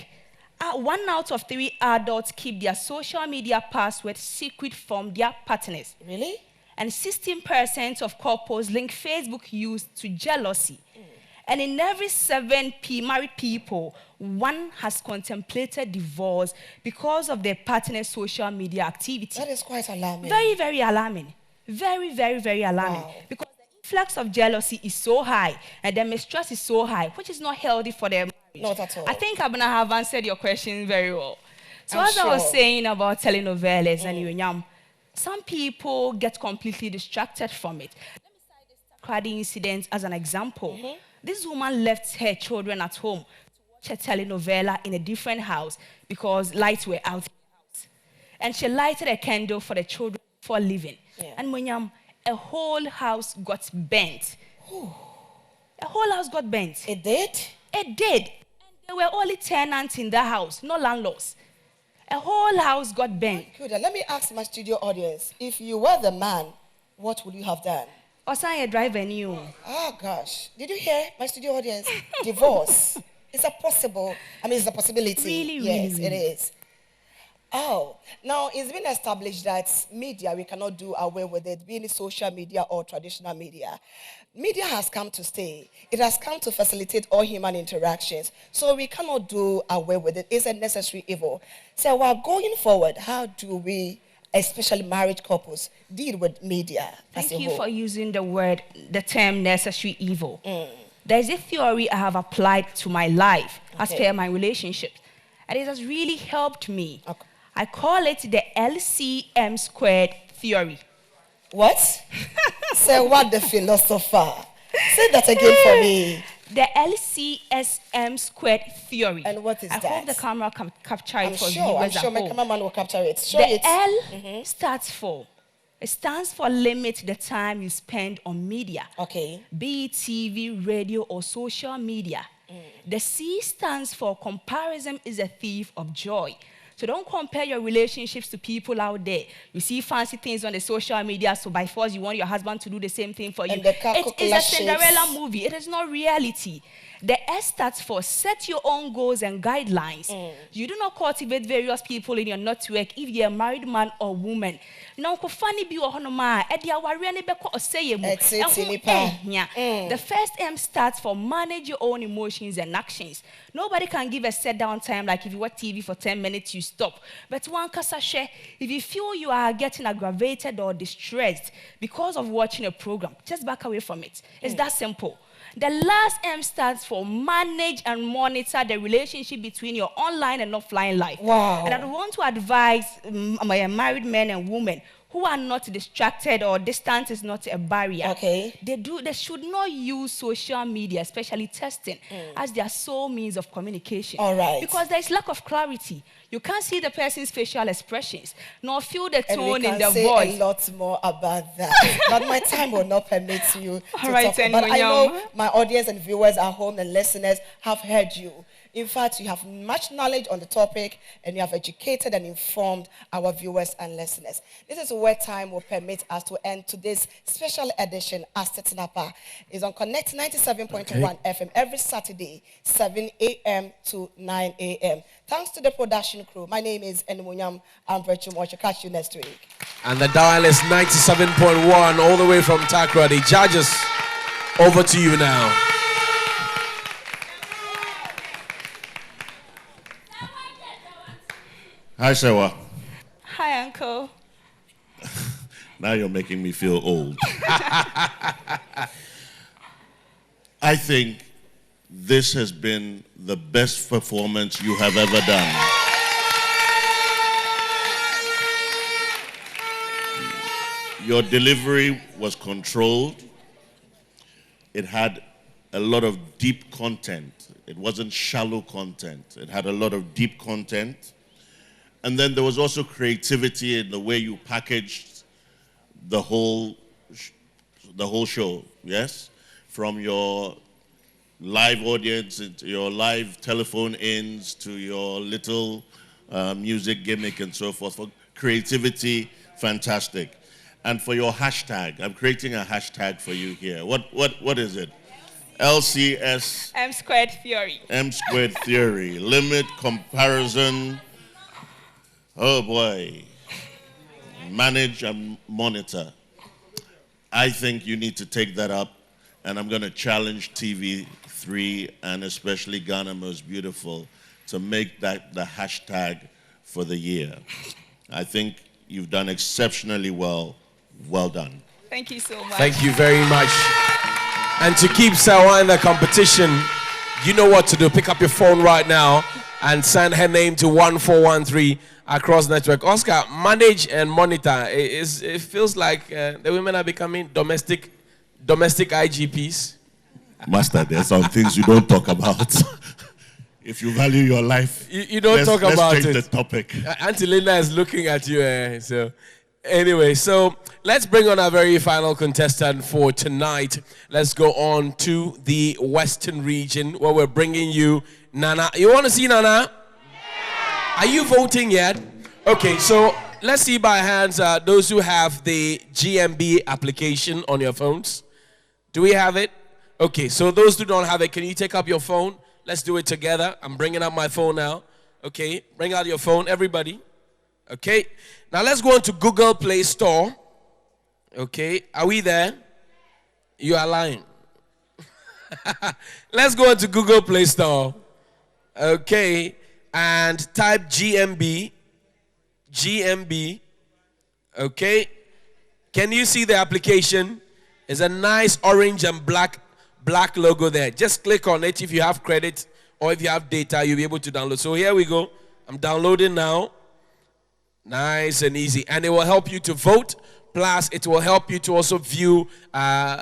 1 out of 3 adults keep their social media passwords secret from their partners. Really? And 16% of couples link Facebook use to jealousy. And in every 7 married people, 1 has contemplated divorce because of their partner's social media activity. That is quite alarming. Very, very alarming. Very, very, very alarming. Wow. Because the influx of jealousy is so high, and the mistrust is so high, which is not healthy for their marriage. Not at all. I think Abena have answered your question very well. So I'm as sure. I was saying about telenovelas and some people get completely distracted from it. Let me cite this Takrady incident as an example. This woman left her children at home to watch a telenovela in a different house because lights were out in the house. And she lighted a candle for the children before leaving. Yeah. And a whole house got burnt. A whole house got burnt. It did? It did. And there were only tenants in the house, no landlords. A whole house got burnt. Good. Let me ask my studio audience, if you were the man, what would you have done? Osan, a driver new. Oh gosh. Did you hear my studio audience? Divorce. It's a possibility. Really, yes, really. It is. Oh, now it's been established that media, we cannot do away with it, being social media or traditional media. Media has come to stay. It has come to facilitate all human interactions. So we cannot do away with it. It's a necessary evil. So while going forward, how do we, especially married couples, deal with media? Thank you for using the term necessary evil. There's a theory I have applied to my life as per my relationship. And it has really helped me. Okay. I call it the LCM squared theory. What? Say what the philosopher. Say that again for me. The LCSM squared theory. And what is I that? hope the camera can capture it for I'm viewers sure at my home. cameraman will capture it. Show The it. L stands for limit the time you spend on media. Okay. Be it TV, radio, or social media. The C stands for comparison is a thief of joy. So don't compare your relationships to people out there. You see fancy things on the social media, so by force you want your husband to do the same thing for you. And the It is a Cinderella movie. It is not reality. The S stands for set your own goals and guidelines. You do not cultivate various people in your network if you're a married man or woman. The first M stands for manage your own emotions and actions. Nobody can give a set down time like if you watch TV for 10 minutes, you stop. But one kasashe, if you feel you are getting aggravated or distressed because of watching a program, just back away from it. It's that simple. The last M stands for manage and monitor the relationship between your online and offline life. Wow. And I want to advise my married men and women who are not distracted or distance is not a barrier. Okay. They should not use social media, especially texting, as their sole means of communication. All right. Because there is lack of clarity. You can't see the person's facial expressions, nor feel the tone in the voice. And we can say a lot more about that. But my time will not permit you to talk. But I know my audience and viewers at home and listeners have heard you. In fact, you have much knowledge on the topic, and you have educated and informed our viewers and listeners. This is where time will permit us to end today's special edition. Asetinapa is on Connect 97.1 FM every Saturday, 7 a.m. to 9 a.m. Thanks to the production crew. My name is Enimunyam Ambrechum. I shall catch you next week. And the dial is 97.1 all the way from Takrady. Judges, over to you now. Hi, Sewa. Hi, Uncle. Now you're making me feel old. I think this has been the best performance you have ever done. Your delivery was controlled. It had a lot of deep content. It wasn't shallow content. It had a lot of deep content. And then there was also creativity in the way you packaged the whole show, yes? From your live audience, to your live telephone ins, to your little music gimmick and so forth. For creativity, fantastic. And for your hashtag, I'm creating a hashtag for you here. What is it? LCS M squared theory. M squared theory. Limit, comparison. Oh boy. Manage and monitor. I think you need to take that up, and I'm going to challenge TV3 and especially Ghana Most Beautiful to make that the hashtag for the year. I think you've done exceptionally well. Well done. Thank you so much. Thank you very much. And to keep Sawa in the competition, you know what to do. Pick up your phone right now and send her name to 1413 across network. Oscar, manage and monitor. It feels like the women are becoming domestic IGPs. Master, there's some things you don't talk about. If you value your life, you don't talk about it. Let's change the topic. Auntie Linda is looking at you. So anyway, so let's bring on our very final contestant for tonight. Let's go on to the Western region where we're bringing you Nana. You want to see Nana? Yeah. Are you voting yet? Okay, so let's see by hands those who have the GMB application on your phones. Do we have it? Okay, so those who don't have it, can you take up your phone? Let's do it together. I'm bringing up my phone now. Okay, bring out your phone, everybody. Okay, now let's go on to Google Play Store. Okay, are we there? You are lying. Let's go on to Google Play Store. Okay, and type GMB. Okay, can you see the application? It's a nice orange and black logo there. Just click on it. If you have credit or if you have data, you'll be able to download. So here we go. I'm downloading now. Nice and easy. And it will help you to vote. Plus, it will help you to also view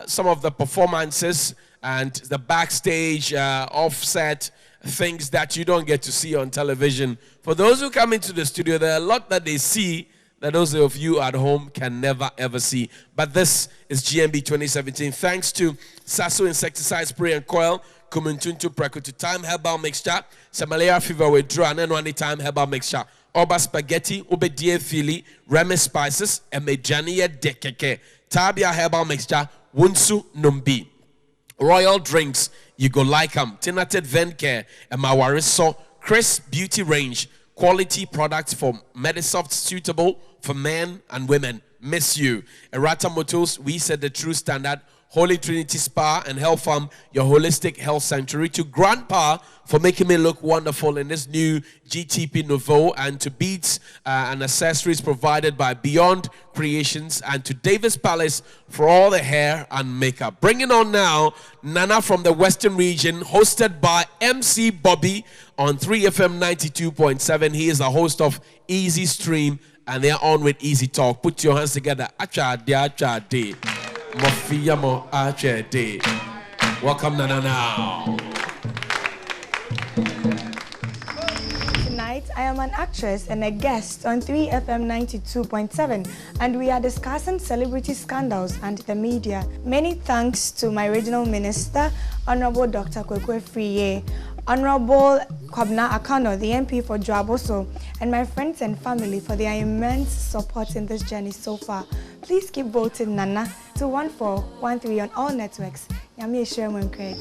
some of the performances and the backstage offset things that you don't get to see on television. For those who come into the studio, there are a lot that they see that those of you at home can never ever see. But this is GMB2017. Thanks to Sasso Insecticide Spray and Coil, Kumuntuntu Prakutu Time Herbal Mixture, Malaria Fever Withdraw, and One Time Herbal Mixture. Oba Spaghetti, Ubedie Fili, Remy Spices, and Mejania Dekeke, Tabia Herbal Mixture, Wunsu Numbi. Royal Drinks, you go like them. Tinated Vencare, and Mawariso, Chris Beauty Range, quality products for Medisoft suitable for men and women. Miss you. Errata Motors, we set the true standard. Holy Trinity Spa and Health Farm, your holistic health sanctuary. To Grandpa for making me look wonderful in this new GTP Nouveau, and to Beats and accessories provided by Beyond Creations, and to Davis Palace for all the hair and makeup. Bringing on now Nana from the Western region, hosted by MC Bobby on 3FM 92.7. He is the host of Easy Stream, and they are on with Easy Talk. Put your hands together. Achade. Welcome, Nana, now. Tonight, I am an actress and a guest on 3FM 92.7, and we are discussing celebrity scandals and the media. Many thanks to my regional minister, Honorable Dr. Kwekwe Friye, Honorable Kwabna Akano, the MP for Dwaboso, and my friends and family for their immense support in this journey so far. Please keep voting Nana to 1413 on all networks. Yami Sherman Credit.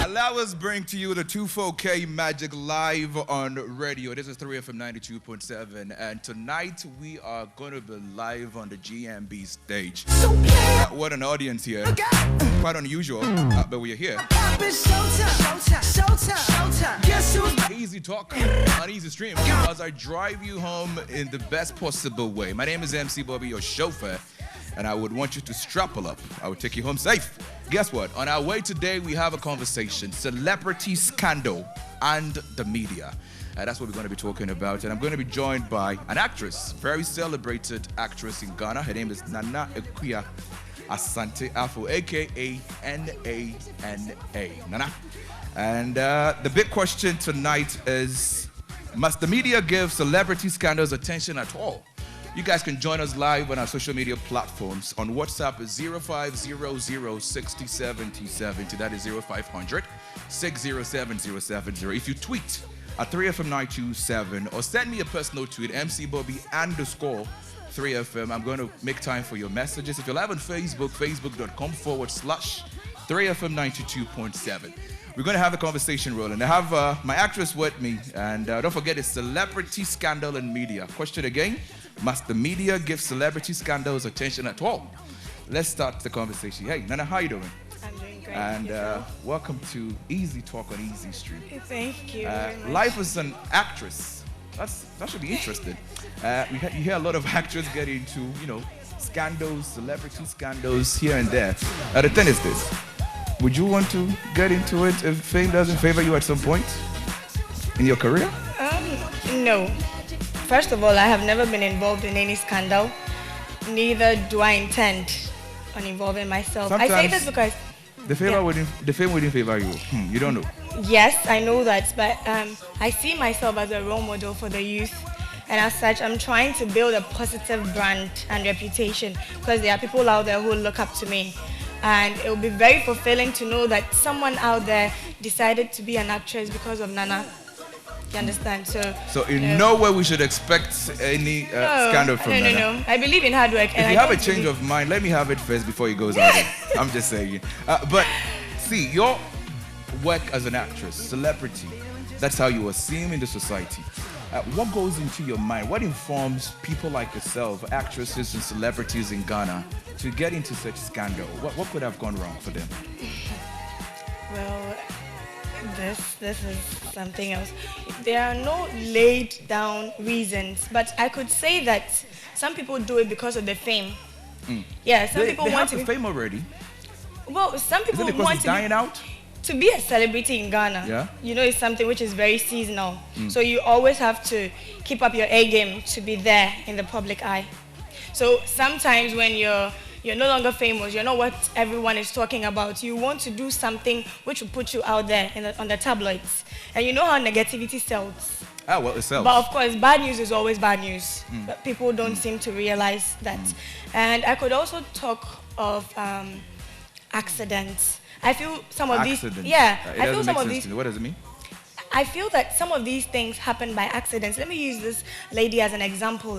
Allow us us bring to you the 24K Magic live on radio. This is 3FM 92.7, and tonight we are going to be live on the GMB stage. What an audience here. Quite unusual, but we are here. Easy talk on Easy Stream as I drive you home in the best possible way. My name is MC Bobby, your chauffeur, and I would want you to strapple up. I would take you home safe. Guess what? On our way today, we have a conversation, celebrity scandal and the media. That's what we're going to be talking about. And I'm going to be joined by an actress, very celebrated actress in Ghana. Her name is Nana Ekuya Asante Afo, a.k.a. N-A-N-A. Nana. And the big question tonight is, must the media give celebrity scandals attention at all? You guys can join us live on our social media platforms. On WhatsApp is 0500-607070. That is 0500-607-070. If you tweet at 3FM927 or send me a personal tweet, MCBobby_3FM. I'm going to make time for your messages. If you're live on Facebook, facebook.com/3FM92.7. We're going to have the conversation rolling. I have my actress with me. And don't forget, it's celebrity scandal and media. Question again. Must the media give celebrity scandals attention at all? Let's start the conversation. Hey, Nana, how you doing? I'm doing great. And welcome to Easy Talk on Easy Stream. Thank you very much. Life as an actress. That should be interesting. You hear a lot of actors get into, scandals, celebrity scandals here and there. The thing is this. Would you want to get into it if fame doesn't favor you at some point in your career? No. First of all, I have never been involved in any scandal. Neither do I intend on involving myself. Sometimes I say this because the fame wouldn't favor you. You don't know. Yes, I know that, but I see myself as a role model for the youth. And as such, I'm trying to build a positive brand and reputation because there are people out there who look up to me. And it will be very fulfilling to know that someone out there decided to be an actress because of Nana. You understand? So in no way we should expect any scandal from Nana. No. I believe in hard work. If you have a change of mind, let me have it first before he goes out. I'm just saying. But see, your work as an actress, celebrity, that's how you are seen in the society. What goes into your mind? What informs people like yourself, actresses and celebrities in Ghana, to get into such scandal? What could have gone wrong for them? Well, this is something else. There are no laid down reasons, but I could say that some people do it because of the fame. Yeah, some people they want have to the fame already. Well, some people want to be a celebrity in Ghana. Yeah. It's something which is very seasonal. So you always have to keep up your A game to be there in the public eye. So sometimes when you're no longer famous, you're not what everyone is talking about, you want to do something which will put you out there on the tabloids. And you know how negativity sells. Ah, well, it sells. But of course, bad news is always bad news. But people don't seem to realize that. And I could also talk of accidents. I feel some of these... Yeah. I feel some of these... What does it mean? I feel that some of these things happen by accidents. Let me use this lady as an example.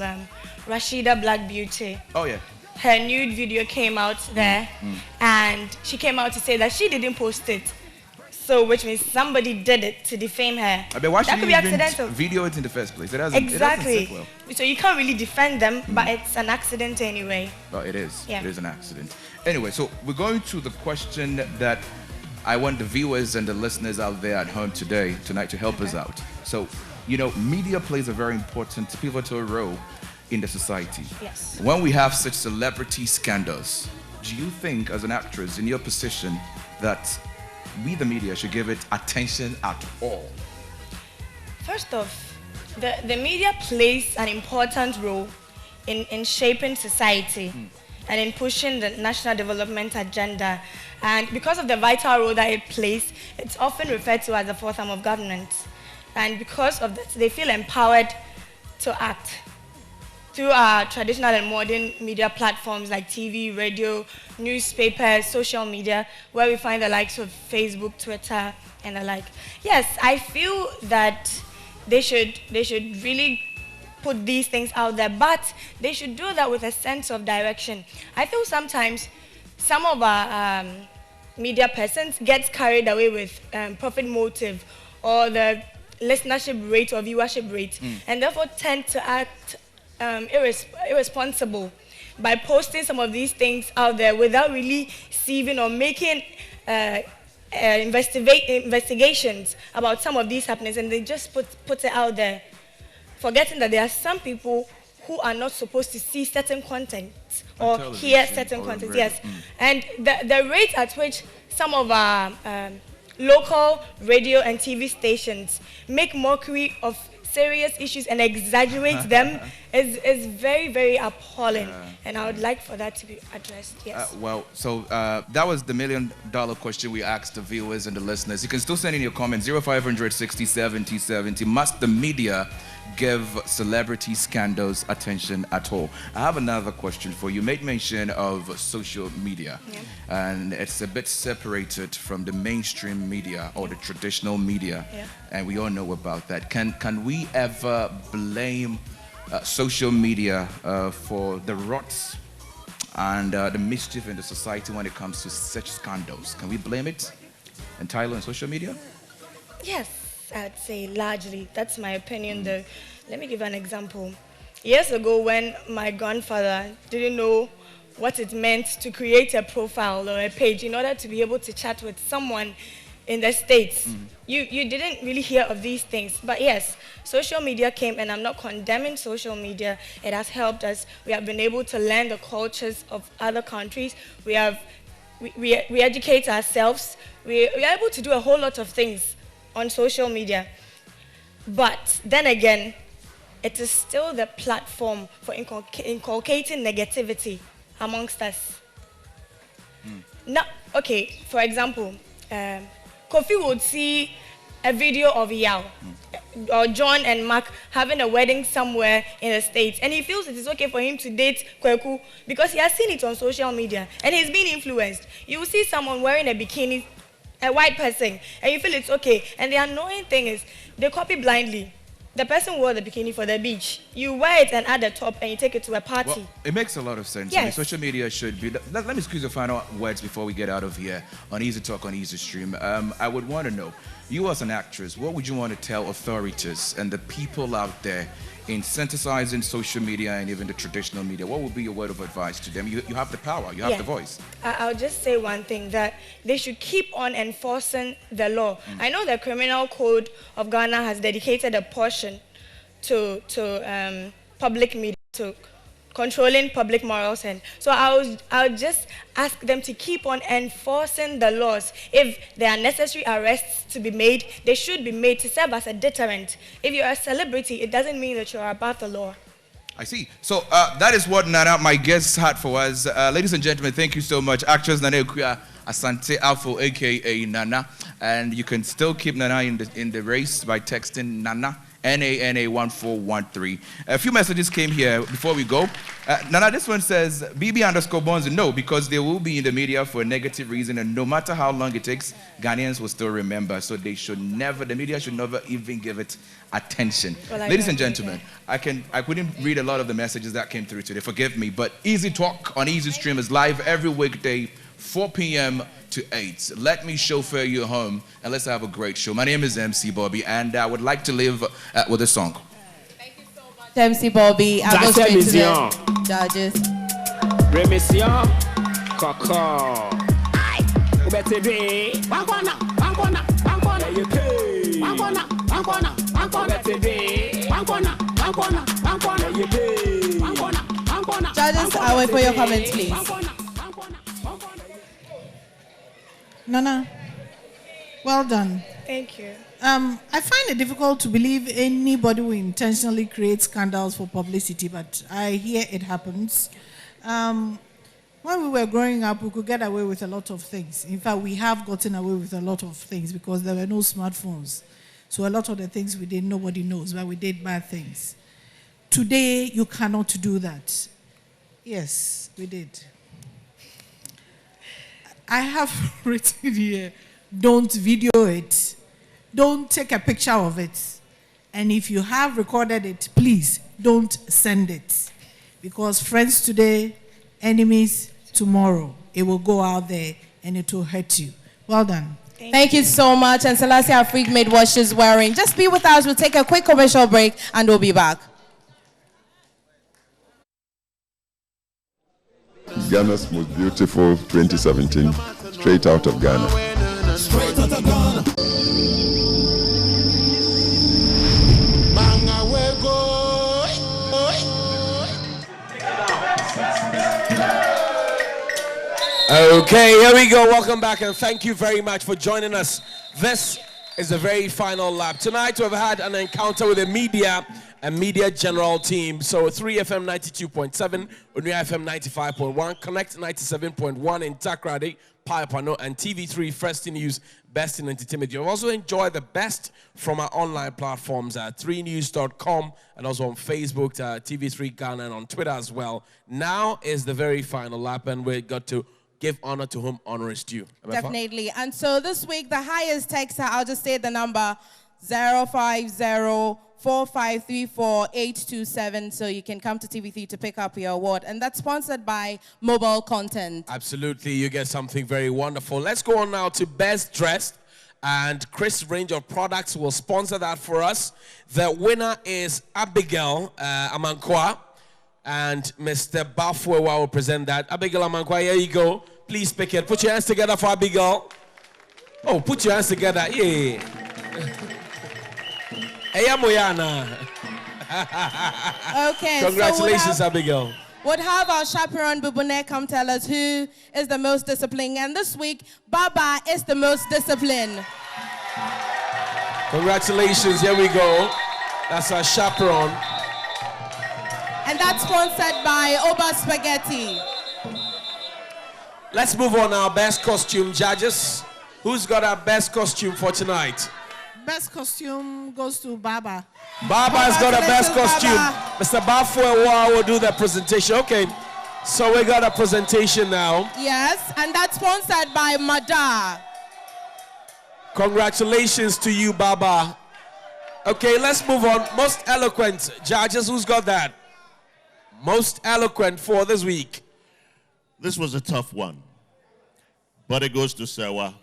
Rashida Black Beauty. Oh, yeah. Her nude video came out there, and she came out to say that she didn't post it. So, which means somebody did it to defame her. But why that should you even video it in the first place? It doesn't sit well. So you can't really defend them, but it's an accident anyway. Well, it is. Yeah. It is an accident. Anyway, so we're going to the question that I want the viewers and the listeners out there at home tonight to help us out. So, media plays a very important, pivotal role in the society. Yes. When we have such celebrity scandals, do you think, as an actress in your position, that we, the media, should give it attention at all? First off, the media plays an important role in shaping society and in pushing the national development agenda. And because of the vital role that it plays, it's often referred to as the fourth arm of government. And because of that, they feel empowered to act through our traditional and modern media platforms like TV, radio, newspapers, social media, where we find the likes of Facebook, Twitter, and the like. Yes, I feel that they should really put these things out there, but they should do that with a sense of direction. I feel sometimes some of our media persons get carried away with profit motive or the listenership rate or viewership rate, and therefore tend to act irresponsible by posting some of these things out there without really sieving or making investigations about some of these happenings, and they just put it out there, forgetting that there are some people who are not supposed to see certain content or hear certain content. Yes, and the rate at which some of our local radio and TV stations make mockery of serious issues and exaggerate them is very, very appalling, and I would like for that to be addressed. Yes. Well, so that was the $1 million question we asked the viewers and the listeners. You can still send in your comments, 0500 60 70 70. Must the media give celebrity scandals attention at all? I have another question for you. You made mention of social media, and it's a bit separated from the mainstream media or the traditional media, and we all know about that. Can we ever blame social media for the rots and the mischief in the society when it comes to such scandals? Can we blame it entirely on social media? Yes, I'd say largely. That's my opinion, though. Let me give an example. Years ago, when my grandfather didn't know what it meant to create a profile or a page in order to be able to chat with someone in the States, you didn't really hear of these things. But yes, social media came, and I'm not condemning social media. It has helped us. We have been able to learn the cultures of other countries. We educate ourselves. We are able to do a whole lot of things on social media. But then again, it is still the platform for inculcating negativity amongst us. Now, okay, for example, Kofi would see a video of Yao or John and Mark having a wedding somewhere in the States, and he feels it is okay for him to date Kweku because he has seen it on social media and he's been influenced. You will see someone wearing a bikini, a white person, and you feel it's okay. And the annoying thing is they copy blindly. The person wore the bikini for the beach. You wear it and add a top and you take it to a party. Well, it makes a lot of sense. Yes. I mean, social media should be... Let me squeeze the final words before we get out of here on Easy Talk on Easy Stream. I would want to know, you as an actress, what would you want to tell authorities and the people out there in synthesizing social media and even the traditional media? What would be your word of advice to them? You have the power, you have the voice. I'll just say one thing, that they should keep on enforcing the law. I know the Criminal Code of Ghana has dedicated a portion to public media, to controlling public morals, and so I'll just ask them to keep on enforcing the laws. If there are necessary arrests to be made, they should be made to serve as a deterrent. If you're a celebrity, it doesn't mean that you're above the law. I see. So that is what Nana, my guest, had for us. Ladies and gentlemen, thank you so much. Actress Nana Ekuya Asante Alfo, aka Nana, and you can still keep Nana in the race by texting Nana. NANA1413. A few messages came here before we go. Nana, this one says, BB_Bonds, no, because they will be in the media for a negative reason, and no matter how long it takes, Ghanaians will still remember. So they should never, the media should never even give it attention. Well, ladies and gentlemen, I couldn't read a lot of the messages that came through today, forgive me, but Easy Talk on Easy Stream is live every weekday, 4 p.m. to 8. Let me chauffeur you home and let's have a great show. My name is MC Bobby, and I would like to leave with a song. Thank you so much, MC Bobby. I'll go straight to the judges. Remission, Coco. Judges, I'll wait for your comments, please. Nana, well done. Thank you. I find it difficult to believe anybody will intentionally create scandals for publicity, but I hear it happens. When we were growing up, we could get away with a lot of things. In fact, we have gotten away with a lot of things because there were no smartphones. So a lot of the things we did, nobody knows, but we did bad things. Today, you cannot do that. Yes, we did. I have written here, don't video it. Don't take a picture of it. And if you have recorded it, please don't send it. Because friends today, enemies tomorrow. It will go out there and it will hurt you. Well done. Thank you so much. And Selassie Afrik made what she's wearing. Just be with us. We'll take a quick commercial break and we'll be back. Ghana's most beautiful 2017, straight out of Ghana. Straight out of Ghana. Okay, here we go. Welcome back and thank you very much for joining us. This is the very final lap. Tonight we've had an encounter with the media and media general team. So 3FM 92.7, Unia FM 95.1, Connect 97.1 in Takrady, Piapano, and TV3 First in News, Best in Entertainment. You've also enjoyed the best from our online platforms at 3news.com and also on Facebook, TV3 Ghana, and on Twitter as well. Now is the very final lap, and we got to give honor to whom honor is due. Definitely. And so this week, the highest texter, I'll just say the number, 050-4534-827. So you can come to TV3 to pick up your award. And that's sponsored by Mobile Content. Absolutely. You get something very wonderful. Let's go on now to Best Dressed. And Chris range of products will sponsor that for us. The winner is Abigail Amankwa. And Mr. Bafwewa will present that. Abigail Amankwa, here you go. Please pick it. Put your hands together for Abigail. Oh, put your hands together. Yeah. Okay. Congratulations, so Abigail. Would have our chaperone Bubune come tell us who is the most disciplined. And this week, Baba is the most disciplined. Congratulations. Here we go. That's our chaperone. And that's sponsored by Oba Spaghetti. Let's move on our best costume judges. Who's got our best costume for tonight? Best costume goes to Baba. Baba's got a best costume. Baba. Mr. Bafwewa will do the presentation. Okay, so we got a presentation now. Yes, and that's sponsored by Mada. Congratulations to you, Baba. Okay, let's move on. Most eloquent judges, who's got that? Most eloquent for this week. This was a tough one, but it goes to Sewa.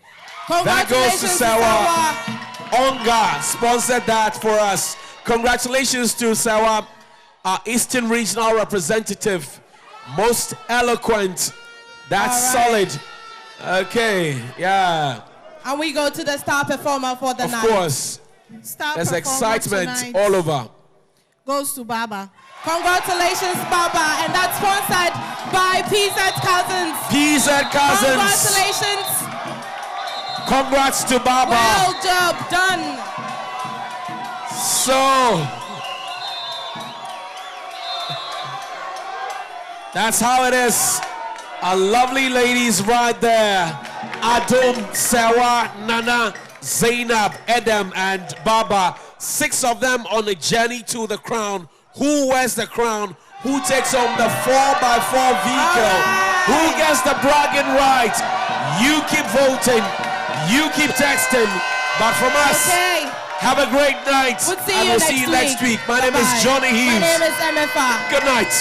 That goes to Sewa. Onga sponsored that for us. Congratulations to Sewa, our Eastern Regional representative. Most eloquent. That's right. solid. Okay, yeah. And we go to the star performer for the night. Of course. There's excitement all over. Goes to Baba. Congratulations, Baba. And that's sponsored by PZ Cousins. PZ Cousins. Congratulations. Congrats to Baba. Well job done. So, that's how it is. Our lovely ladies right there. Adom, Sewa, Nana, Zainab, Edem, and Baba. 6 of them on a journey to the crown. Who wears the crown? Who takes home the 4x4 vehicle? Who gets the bragging right? You keep voting. You keep texting. But from us, have a great night. We'll see you next week. My name is Johnny Hughes. My name is MFR. Good night.